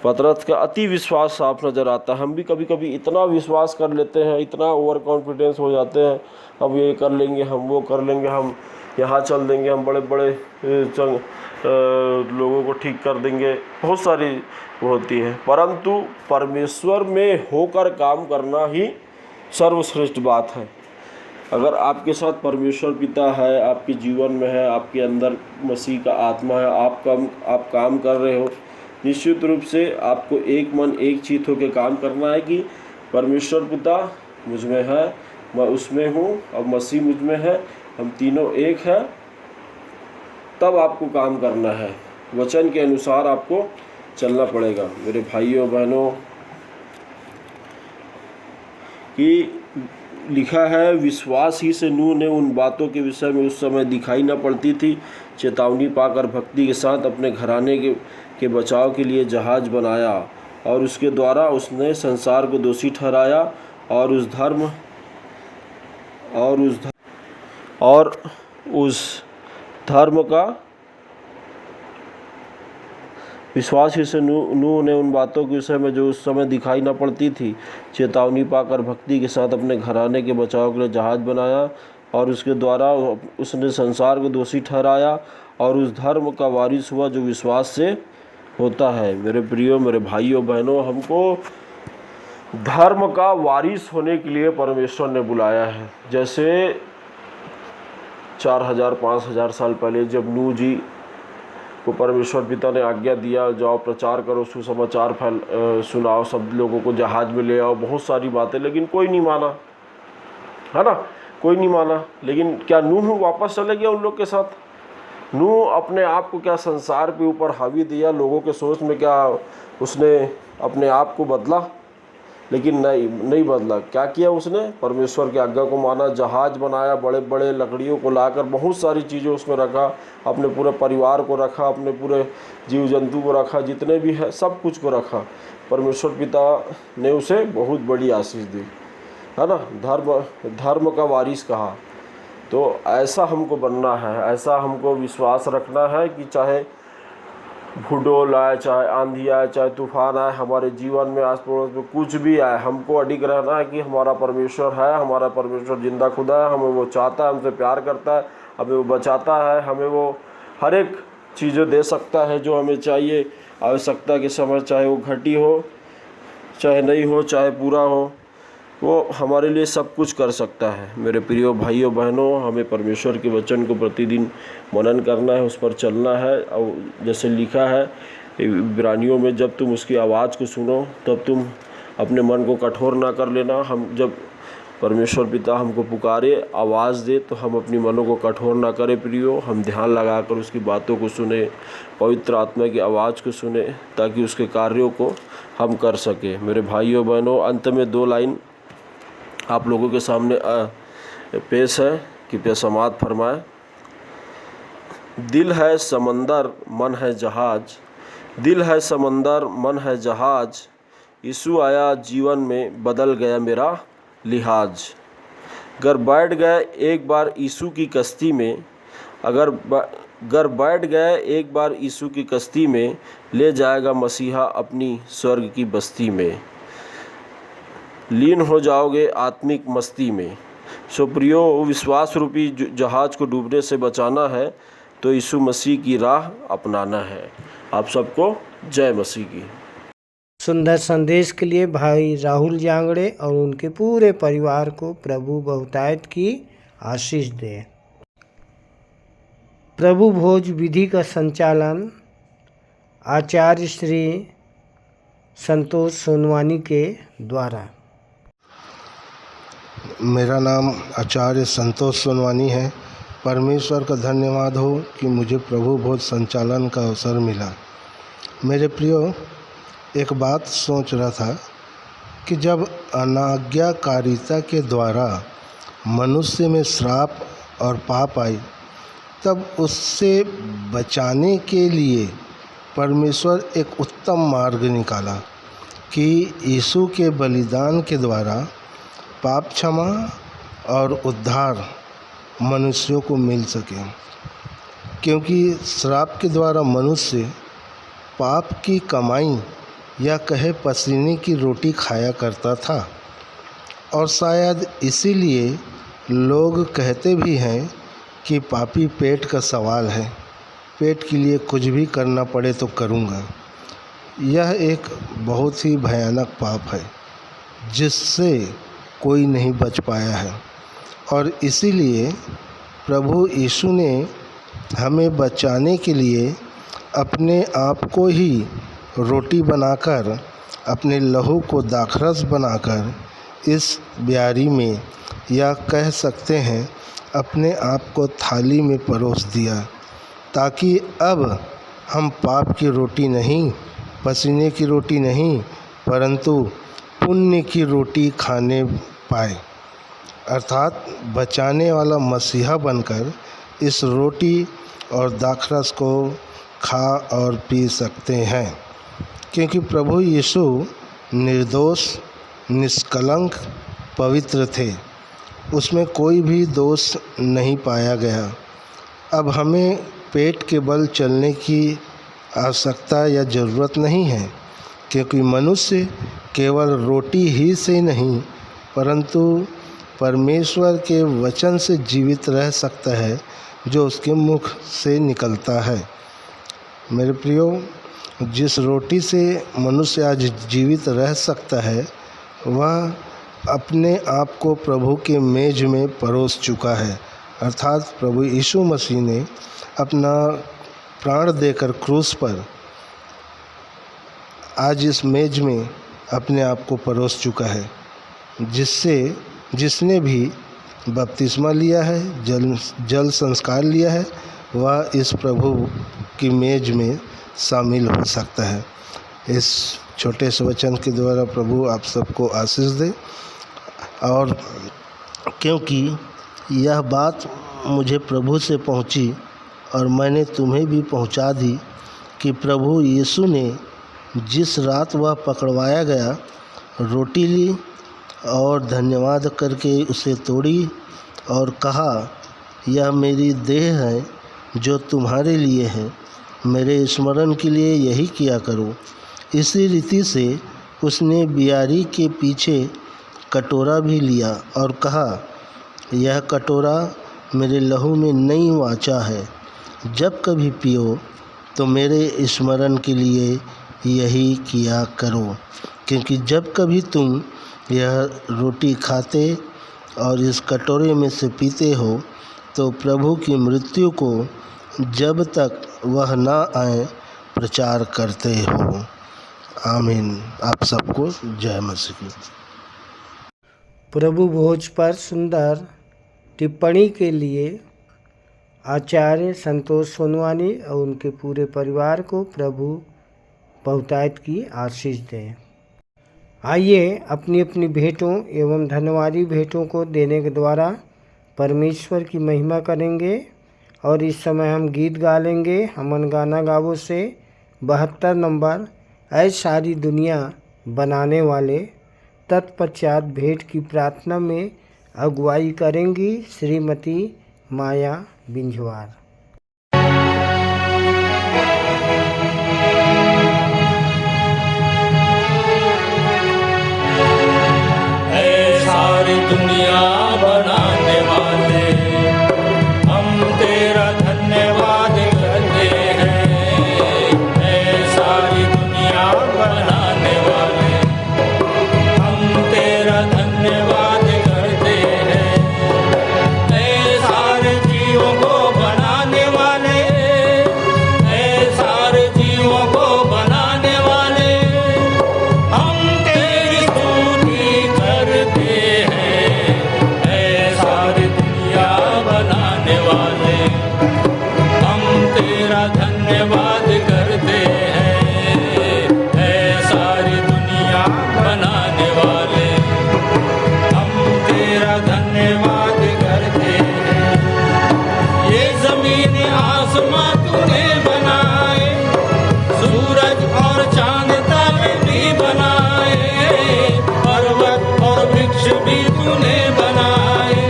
पतरस का अति विश्वास साफ नज़र आता है। हम भी कभी कभी इतना विश्वास कर लेते हैं, इतना ओवर कॉन्फिडेंस हो जाते हैं, हम ये कर लेंगे, हम वो कर लेंगे, हम यहाँ चल देंगे, हम बड़े बड़े लोगों को ठीक कर देंगे, बहुत सारी होती है। परंतु परमेश्वर में होकर काम करना ही सर्वश्रेष्ठ बात है। अगर आपके साथ परमेश्वर पिता है, आपके जीवन में है, आपके अंदर मसीह का आत्मा है, आप काम कर रहे हो, निश्चित रूप से आपको एक मन एक चित्त होकर काम करना है कि परमेश्वर पिता मुझ में है, मैं उसमें हूँ, अब मसीह मुझ में है, हम तीनों एक हैं। तब आपको काम करना है, वचन के अनुसार आपको चलना पड़ेगा। मेरे भाइयों बहनों, कि लिखा है, विश्वास ही से नूह ने उन बातों के विषय में उस समय दिखाई न पड़ती थी चेतावनी पाकर भक्ति के साथ अपने घराने के बचाव के लिए जहाज बनाया, और उसके द्वारा उसने संसार को दोषी ठहराया और उस धर्म का विश्वास ही से नूह ने उन बातों के विषय में जो उस समय दिखाई न पड़ती थी चेतावनी पाकर भक्ति के साथ अपने घराने के बचाव के लिए जहाज बनाया, और उसके द्वारा उसने संसार को दोषी ठहराया और उस धर्म का वारिस हुआ जो विश्वास से होता है। मेरे प्रियो, मेरे भाइयों बहनों, हमको धर्म का वारिस होने के लिए परमेश्वर ने बुलाया है। जैसे 4000-5000 साल पहले जब नूह जी को परमेश्वर पिता ने आज्ञा दिया, जाओ प्रचार करो, सुसमाचार सुनाओ, सब लोगों को जहाज में ले आओ, बहुत सारी बातें, लेकिन कोई नहीं माना, है ना, कोई नहीं माना। लेकिन क्या नूह वापस चले गया उन लोग के साथ? नूह अपने आप को क्या संसार के ऊपर हावी दिया, लोगों के सोच में क्या उसने अपने आप को बदला? लेकिन नहीं बदला। क्या किया उसने? परमेश्वर की आज्ञा को माना, जहाज बनाया, बड़े बड़े लकड़ियों को लाकर बहुत सारी चीज़ें उसमें रखा, अपने पूरे परिवार को रखा, अपने पूरे जीव जंतु को रखा, जितने भी है सब कुछ को रखा। परमेश्वर पिता ने उसे बहुत बड़ी आशीष दी, है ना, धर्म का वारिस कहा। तो ऐसा हमको बनना है, ऐसा हमको विश्वास रखना है कि चाहे भूडोल आए, चाहे आंधी आए, चाहे तूफान आए, हमारे जीवन में आस पड़ोस में कुछ भी आए, हमको अडिग रहना है कि हमारा परमेश्वर है, हमारा परमेश्वर जिंदा खुदा है, हमें वो चाहता है, हमसे प्यार करता है, हमें वो बचाता है, हमें वो हर एक चीज़ें दे सकता है जो हमें चाहिए आवश्यकता के समय, चाहे वो घटी हो, चाहे नहीं हो, चाहे पूरा हो, वो हमारे लिए सब कुछ कर सकता है। मेरे प्रिय भाइयों बहनों, हमें परमेश्वर के वचन को प्रतिदिन मनन करना है, उस पर चलना है। और जैसे लिखा है इब्रानियों में, जब तुम उसकी आवाज़ को सुनो तब तुम अपने मन को कठोर ना कर लेना। हम जब परमेश्वर पिता हमको पुकारे, आवाज़ दे, तो हम अपनी मनों को कठोर ना करें प्रियो, हम ध्यान लगाकर उसकी बातों को सुने, पवित्र आत्मा की आवाज़ को सुने, ताकि उसके कार्यों को हम कर सकें। मेरे भाइयों बहनों, अंत में 2 लाइन आप लोगों के सामने पेश है, कृपया समाप्त फरमाएं। दिल है समंदर, मन है जहाज, दिल है समंदर, मन है जहाज, यीशु आया जीवन में, बदल गया मेरा लिहाज। अगर बैठ गए एक बार यीशु की कश्ती में, अगर बैठ गए एक बार यीशु की कश्ती में, ले जाएगा मसीहा अपनी स्वर्ग की बस्ती में, लीन हो जाओगे आत्मिक मस्ती में। सो प्रियो, विश्वास रूपी जहाज को डूबने से बचाना है तो यीशु मसीह की राह अपनाना है। आप सबको जय मसीह की। सुंदर संदेश के लिए भाई राहुल जांगड़े और उनके पूरे परिवार को प्रभु बहुतायत की आशीष दे। प्रभु भोज विधि का संचालन आचार्य श्री संतोष सोनवानी के द्वारा। मेरा नाम आचार्य संतोष सोनवानी है। परमेश्वर का धन्यवाद हो कि मुझे प्रभु भोज संचालन का अवसर मिला। मेरे प्रियो, एक बात सोच रहा था कि जब अनाज्ञाकारिता के द्वारा मनुष्य में श्राप और पाप आई, तब उससे बचाने के लिए परमेश्वर एक उत्तम मार्ग निकाला कि यीशु के बलिदान के द्वारा पाप क्षमा और उद्धार मनुष्यों को मिल सके। क्योंकि श्राप के द्वारा मनुष्य पाप की कमाई या कहे पसीने की रोटी खाया करता था, और शायद इसीलिए लोग कहते भी हैं कि पापी पेट का सवाल है, पेट के लिए कुछ भी करना पड़े तो करूँगा। यह एक बहुत ही भयानक पाप है जिससे कोई नहीं बच पाया है, और इसीलिए प्रभु यीशु ने हमें बचाने के लिए अपने आप को ही रोटी बनाकर, अपने लहू को दाखरस बनाकर इस ब्यारी में, या कह सकते हैं अपने आप को थाली में परोस दिया, ताकि अब हम पाप की रोटी नहीं, पसीने की रोटी नहीं, परंतु पुण्य की रोटी खाने पाए। अर्थात बचाने वाला मसीहा बनकर इस रोटी और दाखरस को खा और पी सकते हैं। क्योंकि प्रभु यीशु निर्दोष, निष्कलंक, पवित्र थे, उसमें कोई भी दोष नहीं पाया गया। अब हमें पेट के बल चलने की आवश्यकता या ज़रूरत नहीं है, क्योंकि मनुष्य केवल रोटी ही से नहीं परंतु परमेश्वर के वचन से जीवित रह सकता है जो उसके मुख से निकलता है। मेरे प्रियो, जिस रोटी से मनुष्य आज जीवित रह सकता है वह अपने आप को प्रभु के मेज में परोस चुका है। अर्थात प्रभु यीशु मसीह ने अपना प्राण देकर क्रूस पर आज इस मेज में अपने आप को परोस चुका है, जिसने भी बपतिस्मा लिया है, जल संस्कार लिया है, वह इस प्रभु की मेज में शामिल हो सकता है। इस छोटे से वचन के द्वारा प्रभु आप सबको आशीष दे। और क्योंकि यह बात मुझे प्रभु से पहुंची और मैंने तुम्हें भी पहुंचा दी कि प्रभु यीशु ने जिस रात वह पकड़वाया गया रोटी ली और धन्यवाद करके उसे तोड़ी और कहा, यह मेरी देह है जो तुम्हारे लिए है, मेरे स्मरण के लिए यही किया करो। इसी रीति से उसने बियारी के पीछे कटोरा भी लिया और कहा, यह कटोरा मेरे लहू में नई वाचा है, जब कभी पियो तो मेरे स्मरण के लिए यही किया करो। क्योंकि जब कभी तुम यह रोटी खाते और इस कटोरे में से पीते हो तो प्रभु की मृत्यु को जब तक वह ना आए प्रचार करते हो। आमीन। आप सबको जय मसीह की। प्रभु भोज पर सुंदर टिप्पणी के लिए आचार्य संतोष सोनवानी और उनके पूरे परिवार को प्रभु बहुतायत की आशीष दें। आइए अपनी अपनी भेंटों एवं धन्यवादी भेंटों को देने के द्वारा परमेश्वर की महिमा करेंगे। और इस समय हम गीत गा लेंगे हमन गाना गावो से 72 नंबर, ऐ सारी दुनिया बनाने वाले। तत्पश्चात भेंट की प्रार्थना में अगुवाई करेंगी श्रीमती माया बिंझवार। सारी दुनिया बनाने वाले हम तेरा धन्यवाद करते हैं। सारी दुनिया बनाने वाले हम तेरा धन्यवाद करते हैं। सारे जीवों को बनाने वाले, सारे जीवों को बनाने वाले हम तेरी स्तुति करते हैं। सारी दुनिया बनाने वाले हम तेरा धन्यवाद करते हैं। सारी दुनिया बनाने वाले हम तेरा धन्यवाद करते हैं। ये जमीन आसमां तूने बनाए, सूरज और चांद तारे भी बनाए, पर्वत और वृक्ष भी तूने बनाए।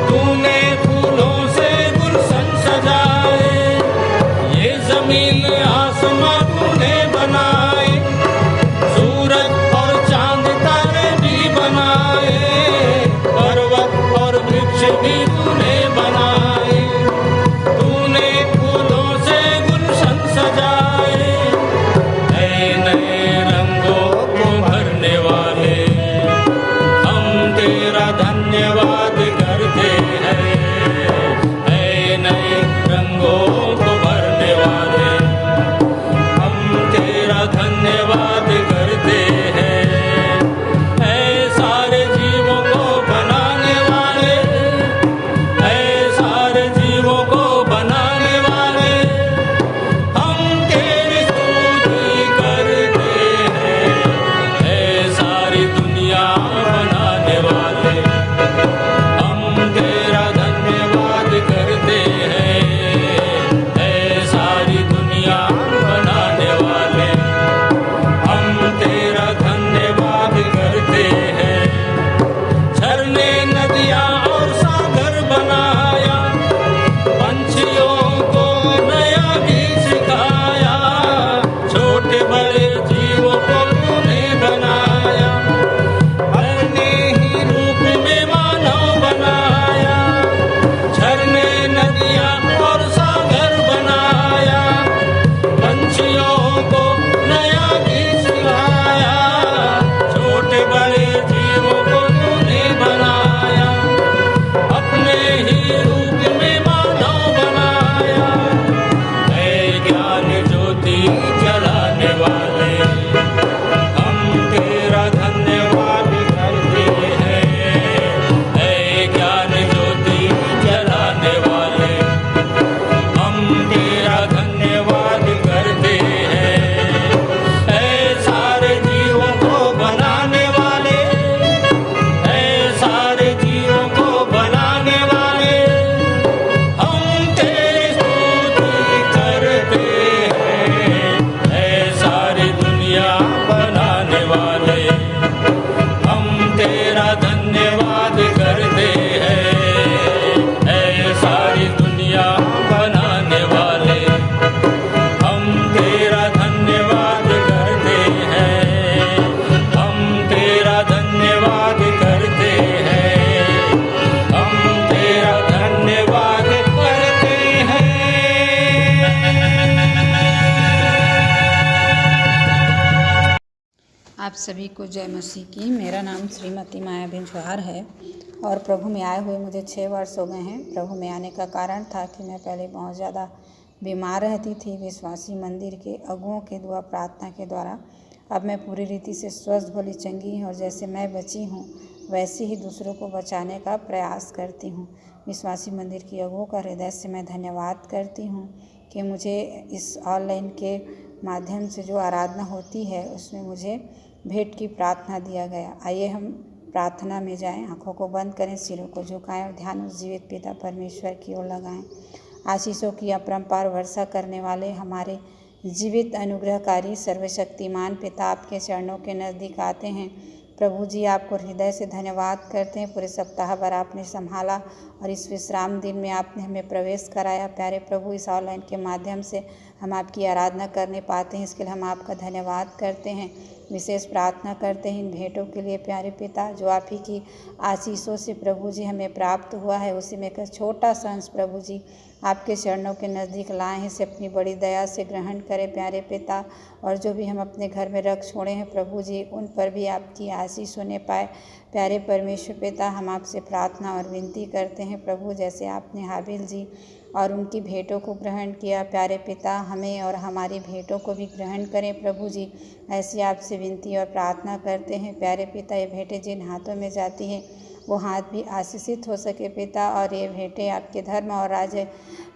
तूने फूलों से गुलशन सजाए, ये जमीन आसमां तूने बनाए, सूरज और चांद तारे धन्यवाद करते हैं। ऐ सारी दुनिया बनाने वाले, हम तेरा धन्यवाद करते हैं। हम तेरा धन्यवाद करते हैं। हम तेरा धन्यवाद करते हैं। आप सभी को जय मसीह की। मेरा नाम श्रीमती माया बिन जौहर है और प्रभु में आए हुए मुझे 6 वर्ष हो गए हैं। प्रभु में आने का कारण था कि मैं पहले बहुत ज़्यादा बीमार रहती थी। विश्वासी मंदिर के अगुओं के दुआ प्रार्थना के द्वारा अब मैं पूरी रीति से स्वस्थ भली चंगी हूँ और जैसे मैं बची हूँ वैसे ही दूसरों को बचाने का प्रयास करती हूँ। विश्वासी मंदिर की अगुओं का हृदय से मैं धन्यवाद करती हूँ कि मुझे इस ऑनलाइन के माध्यम से जो आराधना होती है उसमें मुझे भेंट की प्रार्थना दिया गया। आइए हम प्रार्थना में जाएं, आंखों को बंद करें, सिरों को झुकाएं और ध्यान उस जीवित पिता परमेश्वर की ओर लगाएं। आशीषों की अपरंपार वर्षा करने वाले हमारे जीवित अनुग्रहकारी सर्वशक्तिमान पिता आपके चरणों के नज़दीक आते हैं। प्रभु जी आपको हृदय से धन्यवाद करते हैं। पूरे सप्ताह भर आपने संभाला और इस विश्राम दिन में आपने हमें प्रवेश कराया। प्यारे प्रभु, इस ऑनलाइन के माध्यम से हम आपकी आराधना करने पाते हैं, इसके लिए हम आपका धन्यवाद करते हैं। विशेष प्रार्थना करते हैं इन भेंटों के लिए प्यारे पिता, जो आप ही की आशीषों से प्रभु जी हमें प्राप्त हुआ है। उसी में एक छोटा सा अंश प्रभु जी आपके चरणों के नज़दीक लाए हैं, इसे अपनी बड़ी दया से ग्रहण करें प्यारे पिता। और जो भी हम अपने घर में रख छोड़े हैं प्रभु जी, उन पर भी आपकी आशीष होने पाए। प्यारे परमेश्वर पिता, हम आपसे प्रार्थना और विनती करते हैं प्रभु, जैसे आपने हाबिल जी और उनकी भेंटों को ग्रहण किया प्यारे पिता, हमें और हमारी भेंटों को भी ग्रहण करें प्रभु जी। ऐसी आपसे विनती और प्रार्थना करते हैं प्यारे पिता। ये भेंटें जिन हाथों में जाती हैं वो हाथ भी आशीषित हो सके पिता, और ये भेंटें आपके धर्म और राज्य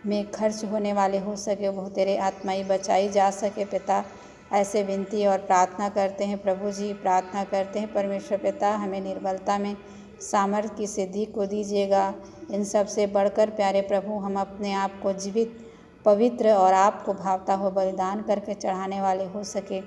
में खर्च होने वाले हो सके, वो तेरे आत्माई बचाई जा सके पिता। ऐसे विनती और प्रार्थना करते हैं प्रभु जी। प्रार्थना करते हैं परमेश्वर पिता, हमें निर्बलता में सामर्थ्य की सिद्धि को दीजिएगा। इन सब से बढ़कर प्यारे प्रभु, हम अपने आप को जीवित, पवित्र और आपको भावता हो बलिदान करके चढ़ाने वाले हो सके,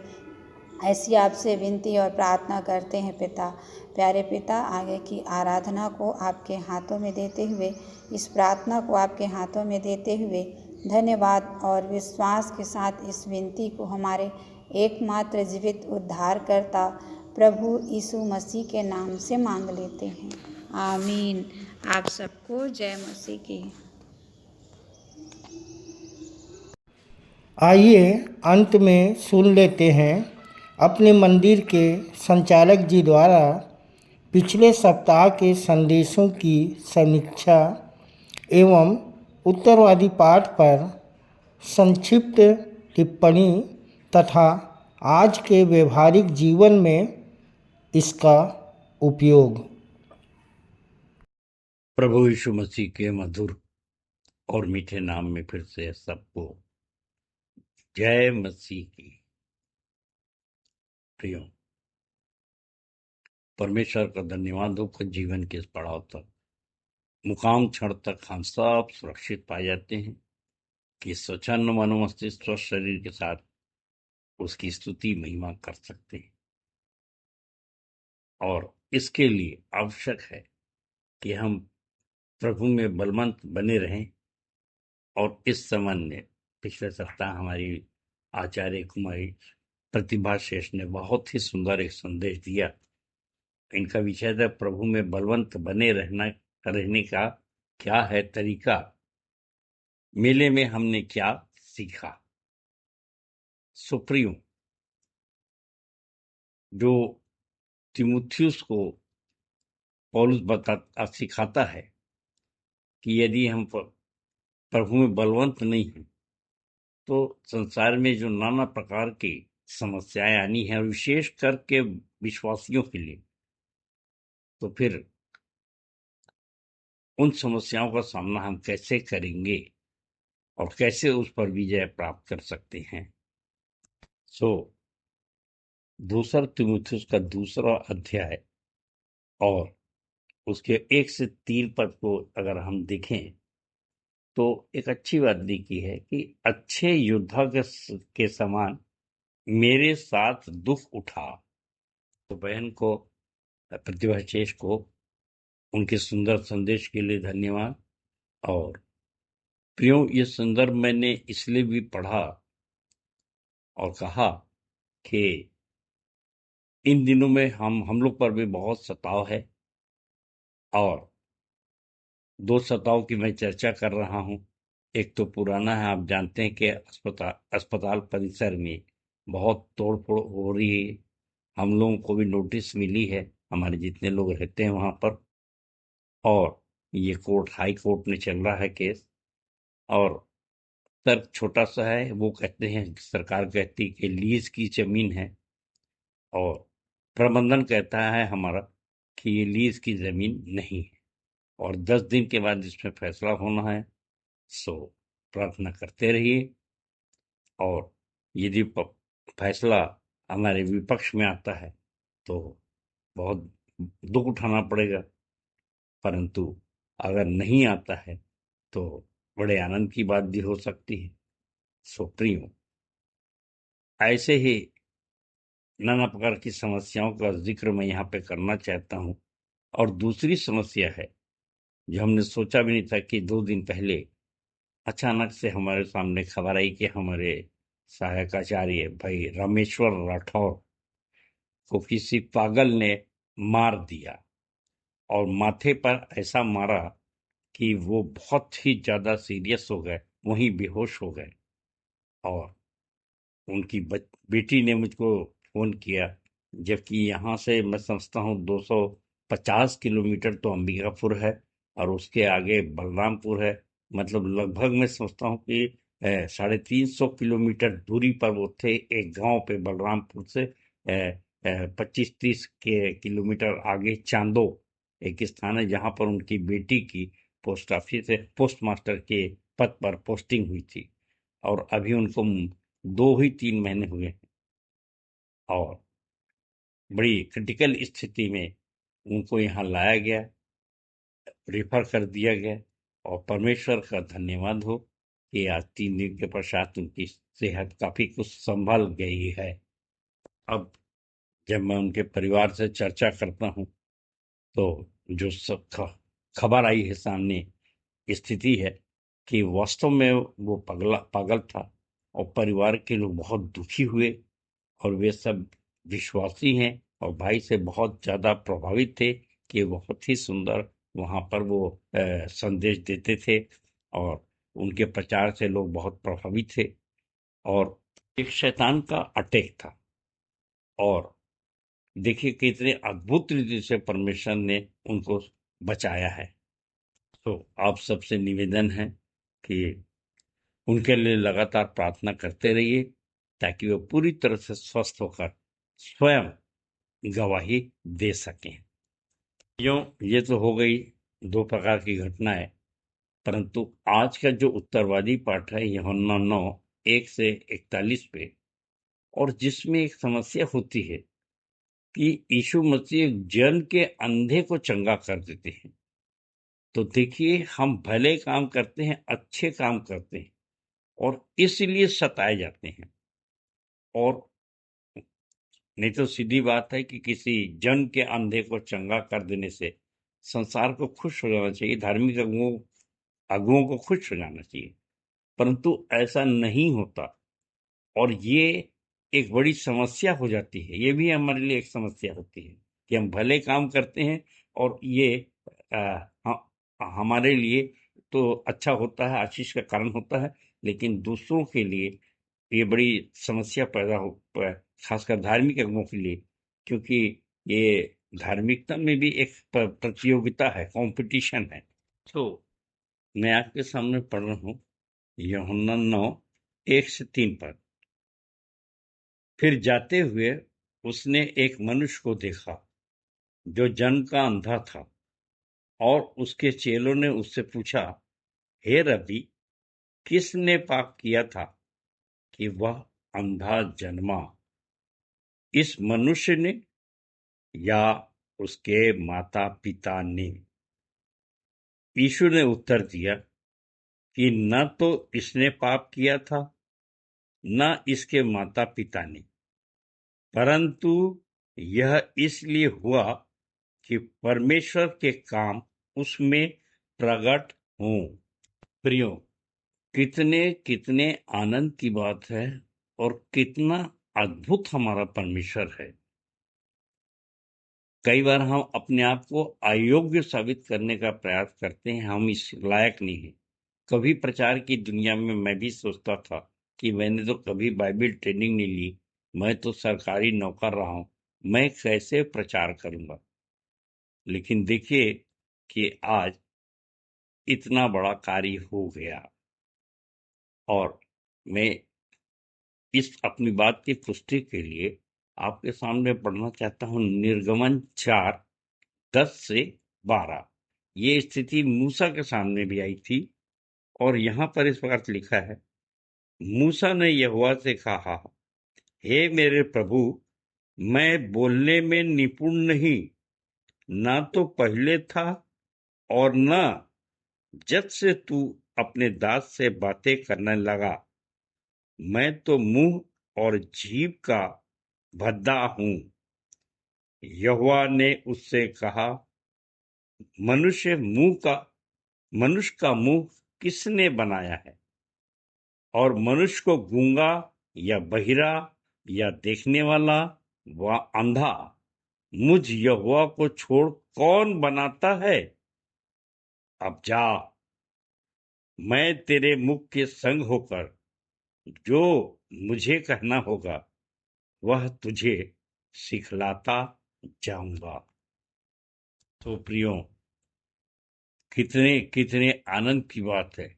ऐसी आपसे विनती और प्रार्थना करते हैं पिता। प्यारे पिता, आगे की आराधना को आपके हाथों में देते हुए, इस प्रार्थना को आपके हाथों में देते हुए धन्यवाद और विश्वास के साथ इस विनती को हमारे एकमात्र जीवित उद्धारकर्ता प्रभु यीशु मसीह के नाम से मांग लेते हैं, आमीन। आप सबको जय मसीह की। आइए अंत में सुन लेते हैं अपने मंदिर के संचालक जी द्वारा पिछले सप्ताह के संदेशों की समीक्षा एवं उत्तरवादी पाठ पर संक्षिप्त टिप्पणी तथा आज के व्यवहारिक जीवन में इसका उपयोग। प्रभु यीशु मसीह के मधुर और मीठे नाम में फिर से सबको जय मसीह की। प्रियो, परमेश्वर का धन्यवाद हो कि जीवन के इस पड़ाव तक, मुकाम क्षण तक हम सब सुरक्षित पाए जाते हैं कि स्वच्छंद मनोमस्तिष्क स्वस्थ शरीर के साथ उसकी स्तुति महिमा कर सकते हैं। और इसके लिए आवश्यक है कि हम प्रभु में बलवंत बने रहें। और इस संबंध में पिछले सप्ताह हमारी आचार्य कुमारी प्रतिभा शेष ने बहुत ही सुंदर एक संदेश दिया। इनका विषय था प्रभु में बलवंत बने रहने का क्या है तरीका, मेले में हमने क्या सीखा। सुप्रियो, जो तिमुथियुस को पौलुस सिखाता है कि यदि हम प्रभु में बलवंत नहीं हैं तो संसार में जो नाना प्रकार की समस्याएं आनी हैं, और विशेष करके विश्वासियों के लिए, तो फिर उन समस्याओं का सामना हम कैसे करेंगे और कैसे उस पर विजय प्राप्त कर सकते हैं। दूसरा तिमुथियुस का 2 अध्याय और उसके 1 से 3 पद को अगर हम देखें तो एक अच्छी बात लिखी है कि अच्छे योद्धा के समान मेरे साथ दुख उठा। तो बहन को, प्रतिभा शेष को उनके सुंदर संदेश के लिए धन्यवाद। और प्रियो, ये संदर्भ मैंने इसलिए भी पढ़ा और कहा कि इन दिनों में हम लोग पर भी बहुत सताव है, और दो सताव की मैं चर्चा कर रहा हूं। एक तो पुराना है, आप जानते हैं कि अस्पताल परिसर में बहुत तोड़फोड़ हो रही है। हम लोगों को भी नोटिस मिली है, हमारे जितने लोग रहते हैं वहां पर। और ये हाई कोर्ट में चल रहा है केस, और तर्क छोटा सा है। वो कहते हैं, सरकार कहती है कि लीज की जमीन है, और प्रबंधन कहता है हमारा कि ये लीज की जमीन नहीं है, और 10 दिन के बाद इसमें फैसला होना है। सो प्रार्थना करते रहिए, और यदि फैसला हमारे विपक्ष में आता है तो बहुत दुख उठाना पड़ेगा, परंतु अगर नहीं आता है तो बड़े आनंद की बात भी हो सकती है। सो प्रियो, ऐसे ही नाना प्रकार की समस्याओं का जिक्र मैं यहाँ पे करना चाहता हूँ। और दूसरी समस्या है जो हमने सोचा भी नहीं था कि 2 दिन पहले अचानक से हमारे सामने खबर आई कि हमारे सहायक आचार्य भाई रामेश्वर राठौर को किसी पागल ने मार दिया, और माथे पर ऐसा मारा कि वो बहुत ही ज्यादा सीरियस हो गए, वहीं बेहोश हो गए। और उनकी बेटी ने मुझको फोन किया, जबकि यहाँ से मैं समझता हूँ 250 किलोमीटर तो अंबिकापुर है, और उसके आगे बलरामपुर है। मतलब लगभग मैं समझता हूँ कि 350 किलोमीटर दूरी पर वो थे, एक गांव पे बलरामपुर से 25-30 के किलोमीटर आगे चांदो एक स्थान है, जहां पर उनकी बेटी की पोस्ट ऑफिस से पोस्ट मास्टर के पद पर पोस्टिंग हुई थी, और अभी उनको 2 ही 3 महीने हुए हैं, और बड़ी क्रिटिकल स्थिति में उनको यहाँ लाया गया, रेफर कर दिया गया। और परमेश्वर का धन्यवाद हो कि आज 3 दिन के पश्चात उनकी सेहत काफी कुछ संभल गई है। अब जब मैं उनके परिवार से चर्चा करता हूँ तो जो सब खबर आई है सामने, स्थिति है कि वास्तव में वो पागल था, और परिवार के लोग बहुत दुखी हुए, और वे सब विश्वासी हैं और भाई से बहुत ज्यादा प्रभावित थे कि बहुत ही सुंदर वहां पर वो संदेश देते थे, और उनके प्रचार से लोग बहुत प्रभावित थे। और एक शैतान का अटैक था, और देखिए कितने अद्भुत रीति से परमेश्वर ने उनको बचाया है। तो आप सबसे निवेदन है कि उनके लिए लगातार प्रार्थना करते रहिए, ताकि वो पूरी तरह से स्वस्थ होकर स्वयं गवाही दे सकें। ये तो हो गई 2 प्रकार की घटनाएं, परंतु आज का जो उत्तरवादी पाठ है यूहन्ना 9:1 से 41 पे, और जिसमें एक समस्या होती है कि यीशु मसीह जन के अंधे को चंगा कर देते हैं। तो देखिए, हम भले काम करते हैं, अच्छे काम करते हैं, और इसलिए सताए जाते हैं। और नहीं तो सीधी बात है कि किसी जन के अंधे को चंगा कर देने से संसार को खुश हो जाना चाहिए, धार्मिक अगुओं को खुश हो जाना चाहिए, परंतु ऐसा नहीं होता, और ये एक बड़ी समस्या हो जाती है। ये भी हमारे लिए एक समस्या होती है कि हम भले काम करते हैं, और ये हमारे लिए तो अच्छा होता है, आशीष का कारण होता है, लेकिन दूसरों के लिए ये बड़ी समस्या पैदा हो, खासकर धार्मिक अगुओं के लिए, क्योंकि ये धार्मिकता में भी एक प्रतियोगिता है, कंपटीशन है। तो मैं आपके सामने पढ़ रहा हूँ यूहन्ना 9:1 से 3 पर। फिर जाते हुए उसने एक मनुष्य को देखा जो जन का अंधा था, और उसके चेलों ने उससे पूछा, हे रबी, किसने पाप किया था कि वह अंधा जन्मा, इस मनुष्य ने या उसके माता पिता ने? यीशु ने उत्तर दिया कि न तो इसने पाप किया था, न इसके माता पिता ने, परंतु यह इसलिए हुआ कि परमेश्वर के काम उसमें प्रकट हों। प्रियो, कितने कितने आनंद की बात है और कितना अद्भुत हमारा परमेश्वर है। कई बार हम अपने आप को अयोग्य साबित करने का प्रयास करते हैं, हम इस लायक नहीं हैं। कभी प्रचार की दुनिया में मैं भी सोचता था कि मैंने तो कभी बाइबल ट्रेनिंग नहीं ली, मैं तो सरकारी नौकर रहा हूं, मैं कैसे प्रचार करूंगा। लेकिन देखिए कि आज इतना बड़ा कार्य हो गया और मैं इस अपनी बात की पुष्टि के लिए आपके सामने पढ़ना चाहता हूं निर्गमन 4:10-12। ये स्थिति मूसा के सामने भी आई थी और यहाँ पर इस प्रकार से लिखा है, मूसा ने यहोवा से कहा, हे मेरे प्रभु, मैं बोलने में निपुण नहीं, ना तो पहले था और न जब से तू अपने दास से बातें करने लगा। मैं तो मुंह और जीभ का भद्दा हूं। यहोवा ने उससे कहा, मनुष्य का मुंह किसने बनाया है? और मनुष्य को गूंगा या बहिरा या देखने वाला व अंधा मुझ यहोवा को छोड़ कौन बनाता है? अब जा, मैं तेरे मुख के संग होकर जो मुझे कहना होगा वह तुझे सिखलाता जाऊंगा। तो प्रियो, कितने कितने आनंद की बात है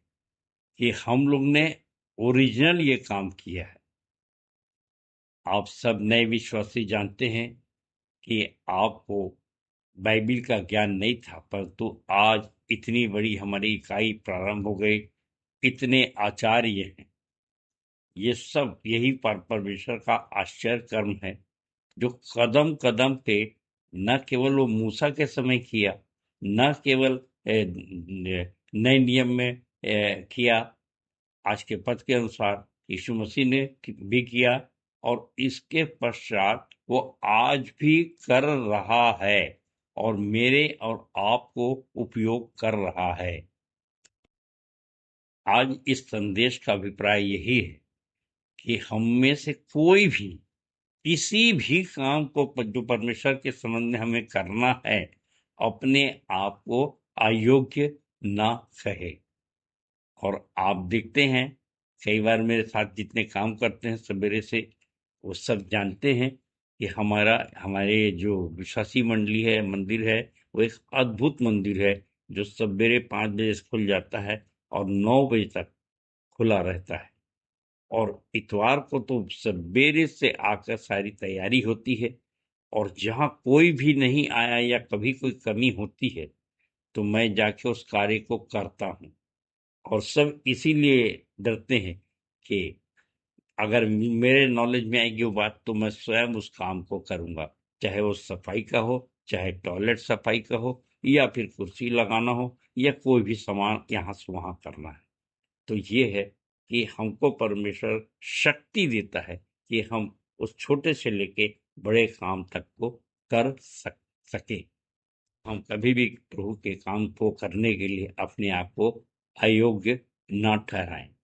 कि हम लोग ने ओरिजिनल ये काम किया है। आप सब नए विश्वासी जानते हैं कि आपको बाइबिल का ज्ञान नहीं था, परंतु आज इतनी बड़ी हमारी इकाई प्रारंभ हो गई, इतने आचार्य हैं। ये सब यही परमेश्वर का आश्चर्य कर्म है जो कदम कदम पे न केवल वो मूसा के समय किया, न केवल नए नियम में किया, आज के पद के अनुसार यीशु मसीह ने भी किया और इसके पश्चात वो आज भी कर रहा है और मेरे और आपको उपयोग कर रहा है। आज इस संदेश का अभिप्राय यही है कि हम में से कोई भी किसी भी काम को जो परमेश्वर के संबंध में हमें करना है, अपने आप को अयोग्य ना कहे। और आप देखते हैं कई बार मेरे साथ जितने काम करते हैं सवेरे से, वो सब जानते हैं कि हमारे जो विश्वासी मंडली है, मंदिर है, वो एक अद्भुत मंदिर है जो सवेरे 5 बजे से खुल जाता है और 9 बजे तक खुला रहता है। और इतवार को तो सवेरे से आकर सारी तैयारी होती है और जहाँ कोई भी नहीं आया या कभी कोई कमी होती है तो मैं जाके उस कार्य को करता हूँ। और सब इसीलिए डरते हैं कि अगर मेरे नॉलेज में आएगी वो बात तो मैं स्वयं उस काम को करूंगा, चाहे वो सफाई का हो, चाहे टॉयलेट सफाई का हो, या फिर कुर्सी लगाना हो, या कोई भी सामान यहाँ से वहां करना है। तो ये है कि हमको परमेश्वर शक्ति देता है कि हम उस छोटे से लेके बड़े काम तक को कर सके। हम कभी भी प्रभु के काम को करने के लिए अपने आप को अयोग्य न ठहराएं।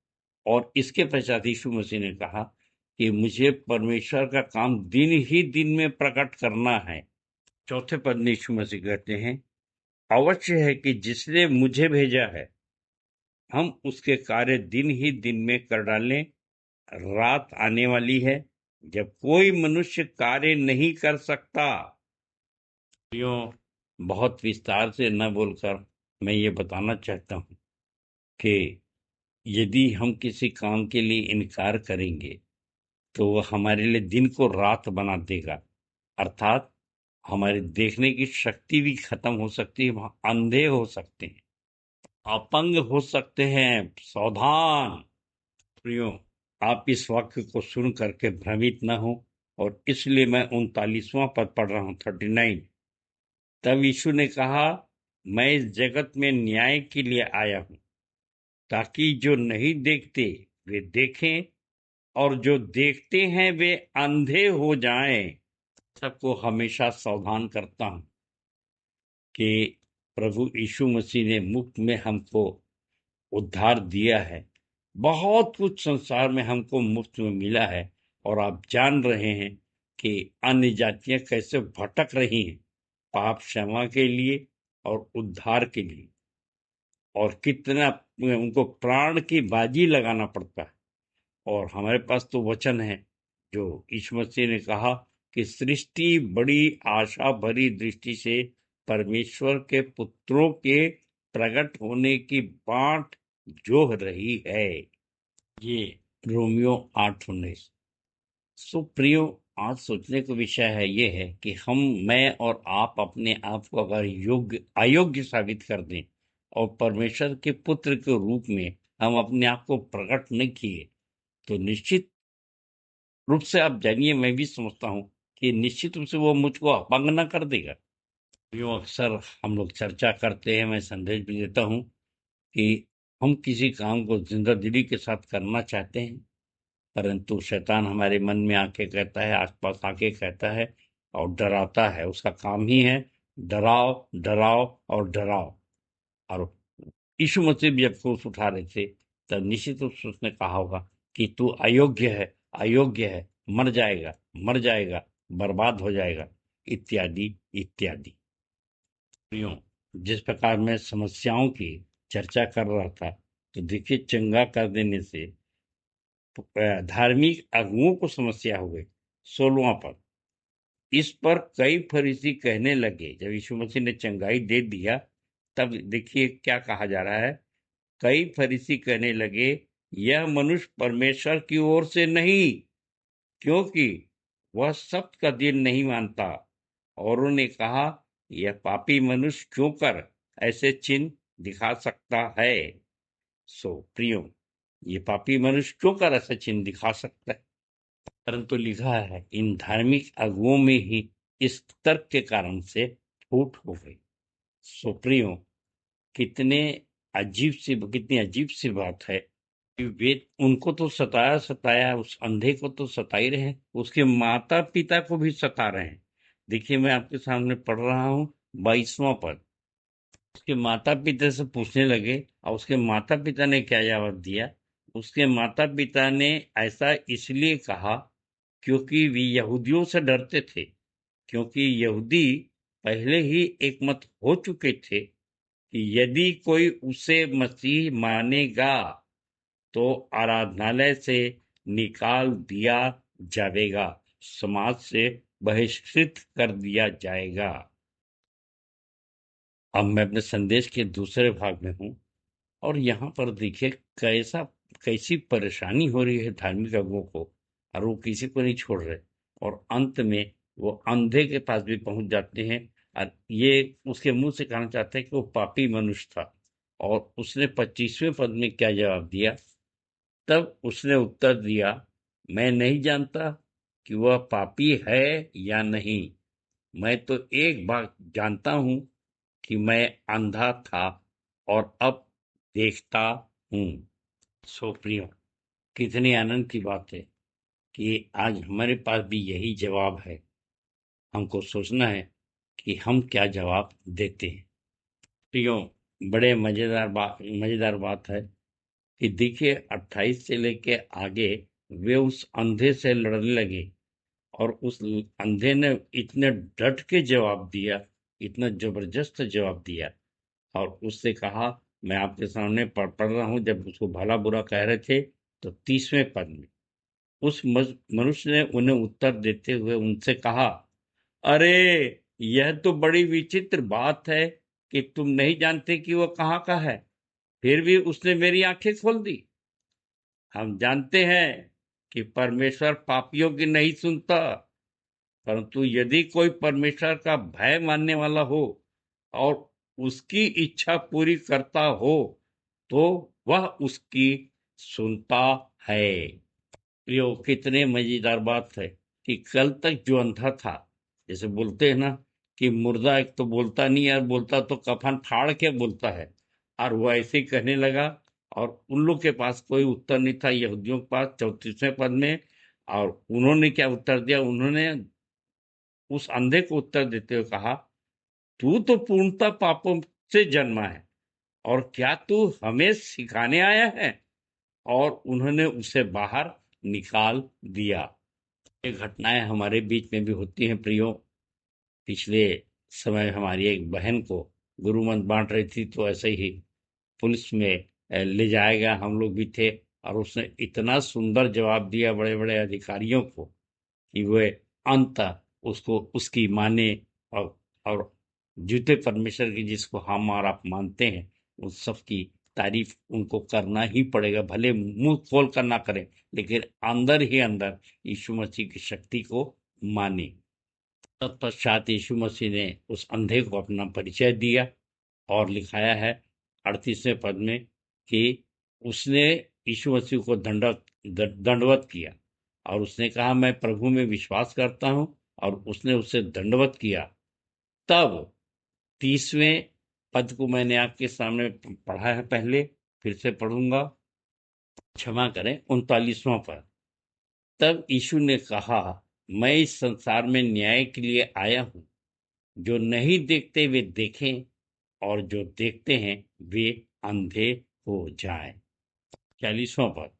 और इसके पश्चात यीशु मसीह ने कहा कि मुझे परमेश्वर का काम दिन ही दिन में प्रकट करना है। चौथे पद में यीशु मसीह कहते हैं, अवश्य है कि जिसने मुझे भेजा है हम उसके कार्य दिन ही दिन में कर डालें। रात आने वाली है जब कोई मनुष्य कार्य नहीं कर सकता। बहुत विस्तार से न बोलकर मैं ये बताना चाहता हूं कि यदि हम किसी काम के लिए इनकार करेंगे तो वह हमारे लिए दिन को रात बना देगा, अर्थात हमारे देखने की शक्ति भी खत्म हो सकती है, वहां अंधे हो सकते हैं, अपंग हो सकते हैं। सावधान प्रियो, आप इस वाक्य को सुन करके भ्रमित न हो। और इसलिए मैं 39वां पद पढ़ रहा हूं, 39। तब यीशु ने कहा, मैं इस जगत में न्याय के लिए आया हूं ताकि जो नहीं देखते वे देखें और जो देखते हैं वे अंधे हो जाएं। सबको हमेशा सावधान करता हूं कि प्रभु यीशु मसीह ने मुफ्त में हमको उद्धार दिया है। बहुत कुछ संसार में हमको मुफ्त में मिला है और आप जान रहे हैं कि अन्य जातियां कैसे भटक रही हैं पाप क्षमा के लिए और उद्धार के लिए, और कितना उनको प्राण की बाजी लगाना पड़ता है। और हमारे पास तो वचन है जो यीशु मसीह ने कहा कि सृष्टि बड़ी आशा भरी दृष्टि से परमेश्वर के पुत्रों के प्रकट होने की बाट जोह रही है। ये रोमियो 8:19। सो प्रियो, आज सोचने का विषय है ये है कि मैं और आप अपने आप को अगर अयोग्य साबित कर दें और परमेश्वर के पुत्र के रूप में हम अपने आप को प्रकट नहीं किए, तो निश्चित रूप से आप जानिए, मैं भी समझता हूं कि निश्चित रूप से वो मुझको अपंग न कर देगा। जो अक्सर हम लोग चर्चा करते हैं, मैं संदेश भी देता हूं कि हम किसी काम को जिंदा दिली के साथ करना चाहते हैं, परंतु शैतान हमारे मन में आके कहता है, आसपास आके कहता है और डराता है। उसका काम ही है डराओ डराओ और डराओ। और यीशु मसीह भी जब क्रूस उठा रहे थे तब निश्चित रूप से उसने कहा होगा कि तू अयोग्य है, अयोग्य है, मर जाएगा, मर जाएगा, बर्बाद हो जाएगा, इत्यादि इत्यादि। प्रियो, जिस प्रकार मैं समस्याओं की चर्चा कर रहा था, तो देखिए चंगा कर देने से धार्मिक अगुओं को समस्या हो गई। 16वां पद, इस पर कई फरीसी कहने लगे, जब यीशु मसीह ने चंगाई दे दिया तब देखिए क्या कहा जा रहा है। कई फरीसी कहने लगे, यह मनुष्य परमेश्वर की ओर से नहीं, क्योंकि वह सब्त का दिन नहीं मानता। और उन्होंने कहा, यह पापी मनुष्य क्यों कर ऐसे चिन्ह दिखा सकता है। सो प्रियो, ये पापी मनुष्य क्यों कर ऐसा चिन्ह दिखा सकता है। परंतु लिखा है, इन धार्मिक अगुओं में ही इस तर्क के कारण से फूट हो गई। सो प्रियो, कितनी अजीब सी बात है कि वे उनको तो सताया, उस अंधे को तो सता ही रहे हैं, उसके माता पिता को भी सता रहे हैं। देखिए मैं आपके सामने पढ़ रहा हूं 22वां पद। उसके माता पिता से पूछने लगे और उसके माता पिता ने क्या जवाब दिया। उसके माता पिता ने ऐसा इसलिए कहा क्योंकि वे यहूदियों से डरते थे, क्योंकि यहूदी पहले ही एकमत हो चुके थे कि यदि कोई उसे मसीह मानेगा तो आराधनालय से निकाल दिया जाएगा, समाज से बहिष्कृत कर दिया जाएगा। अब मैं अपने संदेश के दूसरे भाग में हूं और यहाँ पर देखिए कैसी परेशानी हो रही है धार्मिक अगुओं को, और वो किसी को नहीं छोड़ रहे, और अंत में वो अंधे के पास भी पहुंच जाते हैं और ये उसके मुंह से कहना चाहते हैं कि वो पापी मनुष्य था। और उसने 25वें पद में क्या जवाब दिया। तब उसने उत्तर दिया, मैं नहीं जानता कि वह पापी है या नहीं। मैं तो एक बात जानता हूं कि मैं अंधा था और अब देखता हूं। सो प्रियो, कितनी आनंद की बात है कि आज हमारे पास भी यही जवाब है। हमको सोचना है कि हम क्या जवाब देते हैं। प्रियो, बड़े मजेदार बात है कि देखिए 28 से लेके आगे वे उस अंधे से लड़ने लगे और उस अंधे ने इतने डट के जवाब दिया, इतना जबरदस्त जवाब दिया, और उससे कहा, मैं आपके सामने पढ़ रहा हूं, जब उसको भला बुरा कह रहे थे तो 30वें पद में उस मनुष्य ने उन्हें उत्तर देते हुए उनसे कहा, अरे यह तो बड़ी विचित्र बात है कि तुम नहीं जानते कि वह कहाँ का है, फिर भी उसने मेरी आंखें खोल दी। हम जानते हैं कि परमेश्वर पापियों की नहीं सुनता, परंतु यदि कोई परमेश्वर का भय मानने वाला हो और उसकी इच्छा पूरी करता हो तो वह उसकी सुनता है। प्रियो, कितने मजेदार बात है कि कल तक जो अंधा था, जैसे बोलते हैं ना कि मुर्दा एक तो बोलता नहीं है, बोलता तो कफन फाड़ के बोलता है, और वो ऐसे ही कहने लगा और उन लोग के पास कोई उत्तर नहीं था, यहूदियों के पास 34वें पद में। और उन्होंने क्या उत्तर दिया, उन्होंने उस अंधे को उत्तर देते हुए कहा तू तो पूर्णतः पापों से जन्मा है और क्या तू हमें सिखाने आया है? और उन्होंने उसे बाहर निकाल दिया। ये घटनाएं हमारे बीच में भी होती हैं प्रियो। पिछले समय हमारी एक बहन को गुरु मंत्र बांट रही थी, तो ऐसे ही पुलिस में ले जाया गया, हम लोग भी थे, और उसने इतना सुंदर जवाब दिया बड़े बड़े अधिकारियों को कि वे अंत उसको उसकी माने और जूते परमेश्वर की जिसको हम और आप मानते हैं उस सब की तारीफ उनको करना ही पड़ेगा, भले मुंह खोल कर ना करें, लेकिन अंदर ही अंदर यीशु मसीह की शक्ति को माने। तत्पश्चात यीशु मसीह ने उस अंधे को अपना परिचय दिया और लिखाया है 38वें पद में कि उसने यीशु मसीह को दंडवत किया और उसने कहा मैं प्रभु में विश्वास करता हूं, और उसने उसे दंडवत किया। तब 30वें पद को मैंने आपके सामने पढ़ा है, पहले फिर से पढ़ूंगा, क्षमा करें, 39वां पद। तब यीशु ने कहा मैं इस संसार में न्याय के लिए आया हूं, जो नहीं देखते वे देखें और जो देखते हैं वे अंधे हो जाएं। 40वां पद।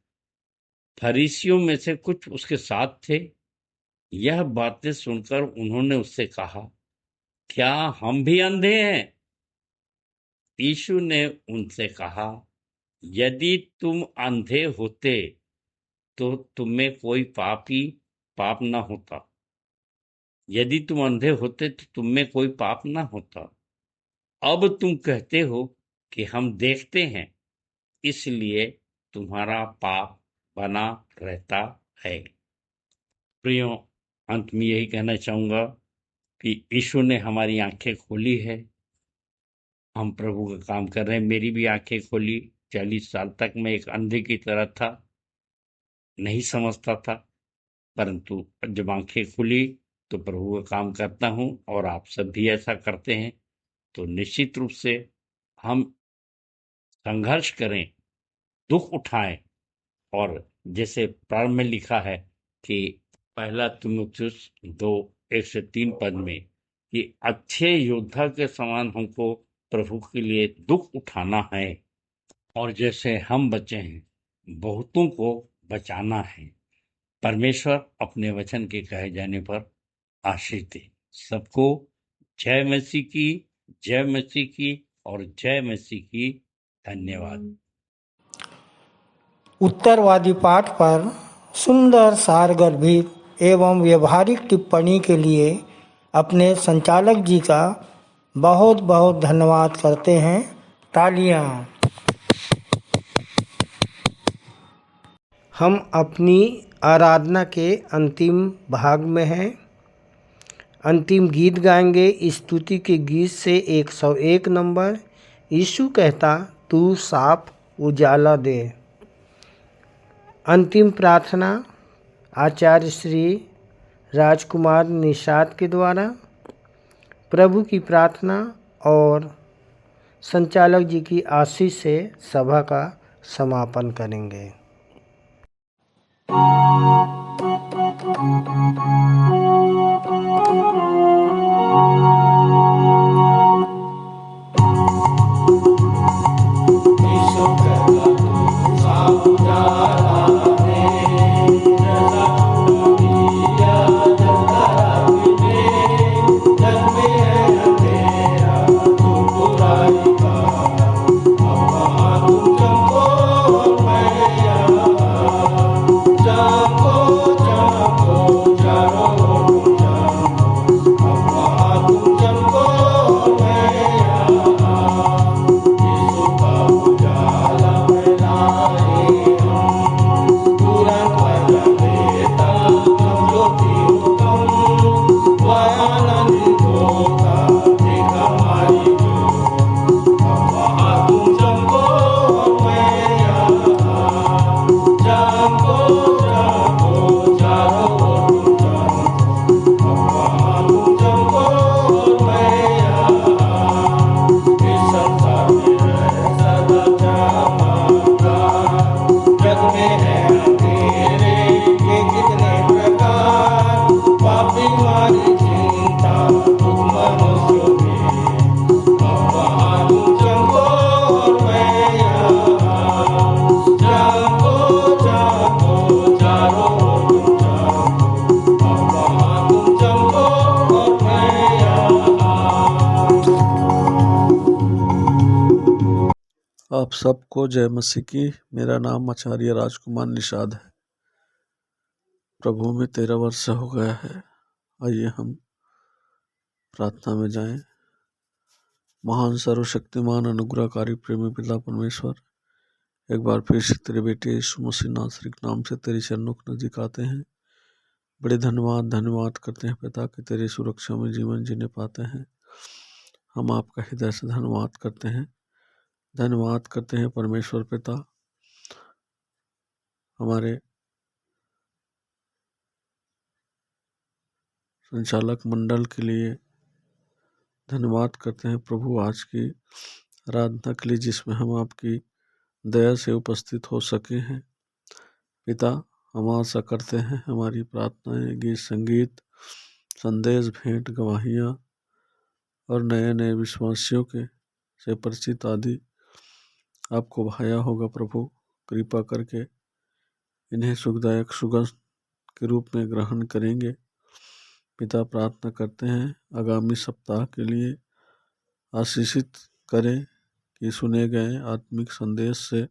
फरीसियों में से कुछ उसके साथ थे। यह बातें सुनकर उन्होंने उससे कहा क्या हम भी अंधे हैं? यीशु ने उनसे कहा यदि तुम अंधे होते तो तुम्हें कोई पाप न होता। यदि तुम अंधे होते तो तुम्हें कोई पाप न होता। अब तुम कहते हो कि हम देखते हैं, इसलिए तुम्हारा पाप बना रहता है। प्रियो, अंत में यही कहना चाहूंगा कि यीशु ने हमारी आंखें खोली है, हम प्रभु का काम कर रहे हैं। मेरी भी आंखें खोली। 40 साल तक मैं एक अंधे की तरह था, नहीं समझता था, परंतु जब आंखें खुली तो प्रभु का काम करता हूं, और आप सब भी ऐसा करते हैं। तो निश्चित रूप से हम संघर्ष करें, दुख उठाएं, और जैसे प्रारंभ में लिखा है कि पहला तीमुथियुस 2:1-3 पद में कि अच्छे योद्धा के समान हमको प्रभु के लिए दुख उठाना है, और जैसे हम बचे हैं बहुतों को बचाना है। परमेश्वर अपने वचन के कहे जाने पर आशीष दे। सबको जय मसीह की, जय मसीह की और जय मसीह की। धन्यवाद। उत्तरवादी पाठ पर सुंदर सारगर्भित एवं व्यवहारिक टिप्पणी के लिए अपने संचालक जी का बहुत बहुत धन्यवाद करते हैं। तालियां। हम अपनी आराधना के अंतिम भाग में हैं। अंतिम गीत गाएंगे स्तुति के गीत से 101 नंबर, यीशु कहता तू साफ उजाला दे। अंतिम प्रार्थना आचार्य श्री राजकुमार निषाद के द्वारा। प्रभु की प्रार्थना और संचालक जी की आशीष से सभा का समापन करेंगे। चमको चमको चारों आप सबको जय मसीह की। मेरा नाम आचार्य राजकुमार निषाद है। प्रभु में 13 वर्ष हो गया है। आइए हम प्रार्थना में जाएं। महान सर्वशक्तिमान अनुग्रहकारी प्रेमी पिता परमेश्वर, एक बार फिर से तेरे बेटे यीशु मसीह नासरी के नाम से तेरे चरणों के नजदीक आते हैं। बड़े धन्यवाद करते हैं पिता कि तेरी सुरक्षा में जीवन जीने पाते हैं। हम आपका हृदय से धन्यवाद करते हैं परमेश्वर पिता। हमारे संचालक मंडल के लिए धन्यवाद करते हैं प्रभु, आज की आराधना के लिए जिसमें हम आपकी दया से उपस्थित हो सके हैं। पिता, हम आशा करते हैं हमारी प्रार्थनाएं, गीत संगीत, संदेश, भेंट, गवाहियाँ और नए नए विश्वासियों के से परिचित आदि आपको भाया होगा। प्रभु, कृपा करके इन्हें सुखदायक सुगंध के रूप में ग्रहण करेंगे। पिता, प्रार्थना करते हैं आगामी सप्ताह के लिए आशीषित करें कि सुने गए आत्मिक संदेश से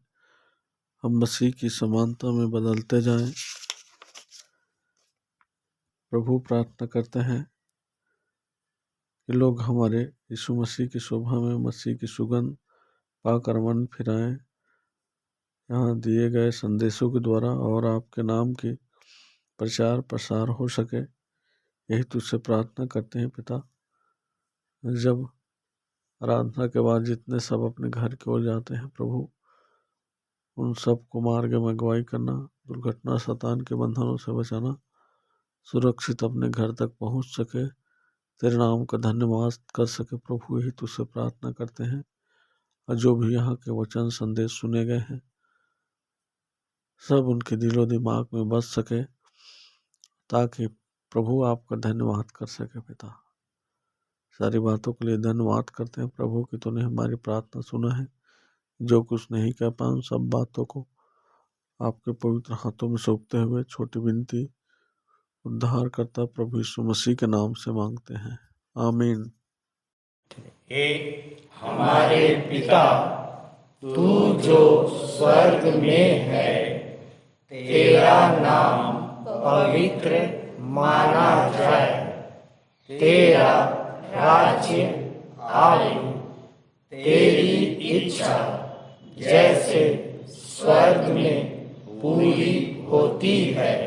हम मसीह की समानता में बदलते जाएं। प्रभु, प्रार्थना करते हैं कि लोग हमारे यीशु मसीह की शोभा में मसीह की सुगंध पाकर मन फिराएं यहाँ दिए गए संदेशों के द्वारा, और आपके नाम की प्रचार प्रसार हो सके, यही तुझसे प्रार्थना करते हैं पिता। जब आराधना के बाद जितने सब अपने घर की ओर जाते हैं प्रभु, उन सब को मार्ग में अगुवाई करना, दुर्घटना शैतान के बंधनों से बचाना, सुरक्षित अपने घर तक पहुंच सके, तेरे नाम का धन्यवाद कर सके प्रभु, यही तुझसे प्रार्थना करते हैं। और जो भी यहाँ के वचन संदेश सुने गए हैं सब उनके दिलो दिमाग में बस सके, ताकि प्रभु आपका धन्यवाद कर सके। पिता, सारी बातों के लिए धन्यवाद करते हैं प्रभु कि तूने हमारी प्रार्थना सुना है। जो कुछ नहीं कह पाए उन सब बातों को आपके पवित्र हाथों में सौंपते हुए छोटी विनती उद्धार करता प्रभु यीशु मसीह के नाम से मांगते हैं, आमीन। हे हमारे पिता, तू जो स्वर्ग में है, तेरा नाम पवित्र माना जाए, तेरा राज्य आए, तेरी इच्छा जैसे स्वर्ग में पूरी होती है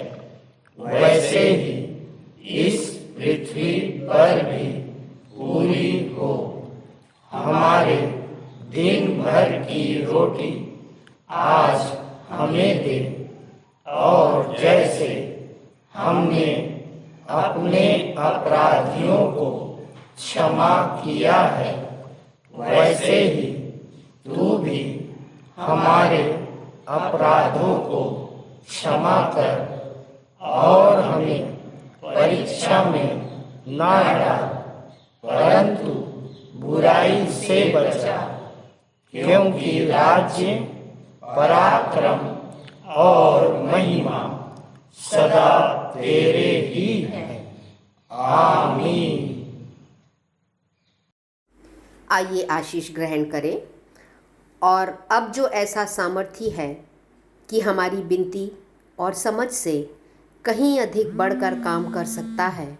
वैसे ही इस पृथ्वी पर भी पूरी हो। हमारे दिन भर की रोटी आज हमें दे, और जैसे हमने अपने अपराधियों को क्षमा किया है वैसे ही तू भी हमारे अपराधों को क्षमा कर, और हमें परीक्षा में ना डाल, परंतु बुराई से बचा, क्योंकि राज्य, पराक्रम और महिमा सदा तेरे ही है। आमीन। आइए आशीष ग्रहण करें। और अब जो ऐसा सामर्थ्य है कि हमारी विनती और समझ से कहीं अधिक बढ़कर काम कर सकता है,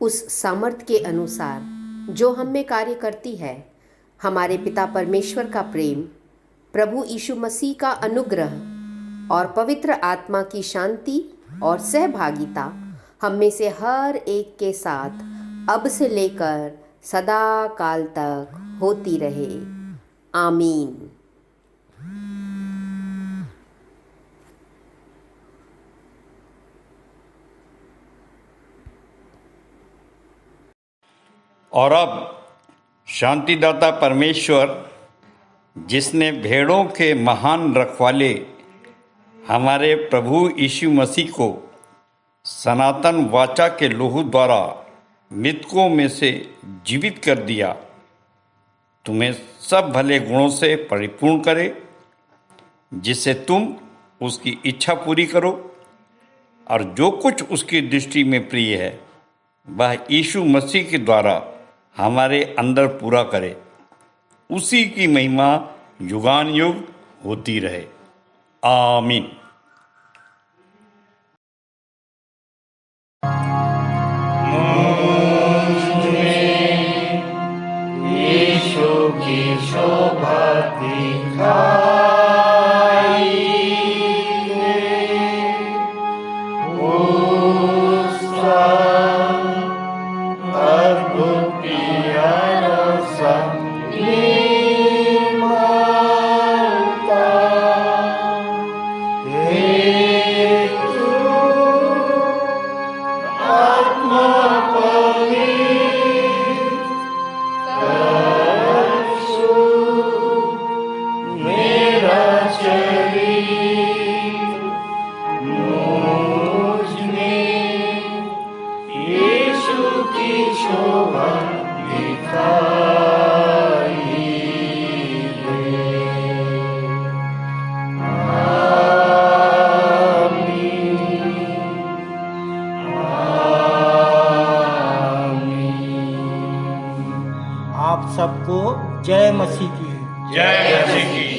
उस सामर्थ्य के अनुसार जो हम में कार्य करती है, हमारे पिता परमेश्वर का प्रेम, प्रभु यीशु मसीह का अनुग्रह और पवित्र आत्मा की शांति और सहभागिता हम में से हर एक के साथ अब से लेकर सदा काल तक होती रहे। आमीन। और अब शांतिदाता परमेश्वर, जिसने भेड़ों के महान रखवाले हमारे प्रभु यीशु मसीह को सनातन वाचा के लहू द्वारा मृतकों में से जीवित कर दिया, तुम्हें सब भले गुणों से परिपूर्ण करे, जिससे तुम उसकी इच्छा पूरी करो और जो कुछ उसकी दृष्टि में प्रिय है वह यीशु मसीह के द्वारा हमारे अंदर पूरा करे। उसी की महिमा युगान युग होती रहे। आमीन। यीशु की शोभा दिखाई उसका अद्भुत प्यारा संगीत माता हेतु आत्मा मेरा शरीर मुझ में यीशु की शोभा दिखाई दे। आप सबको जय मसीह की। जय मसीह की।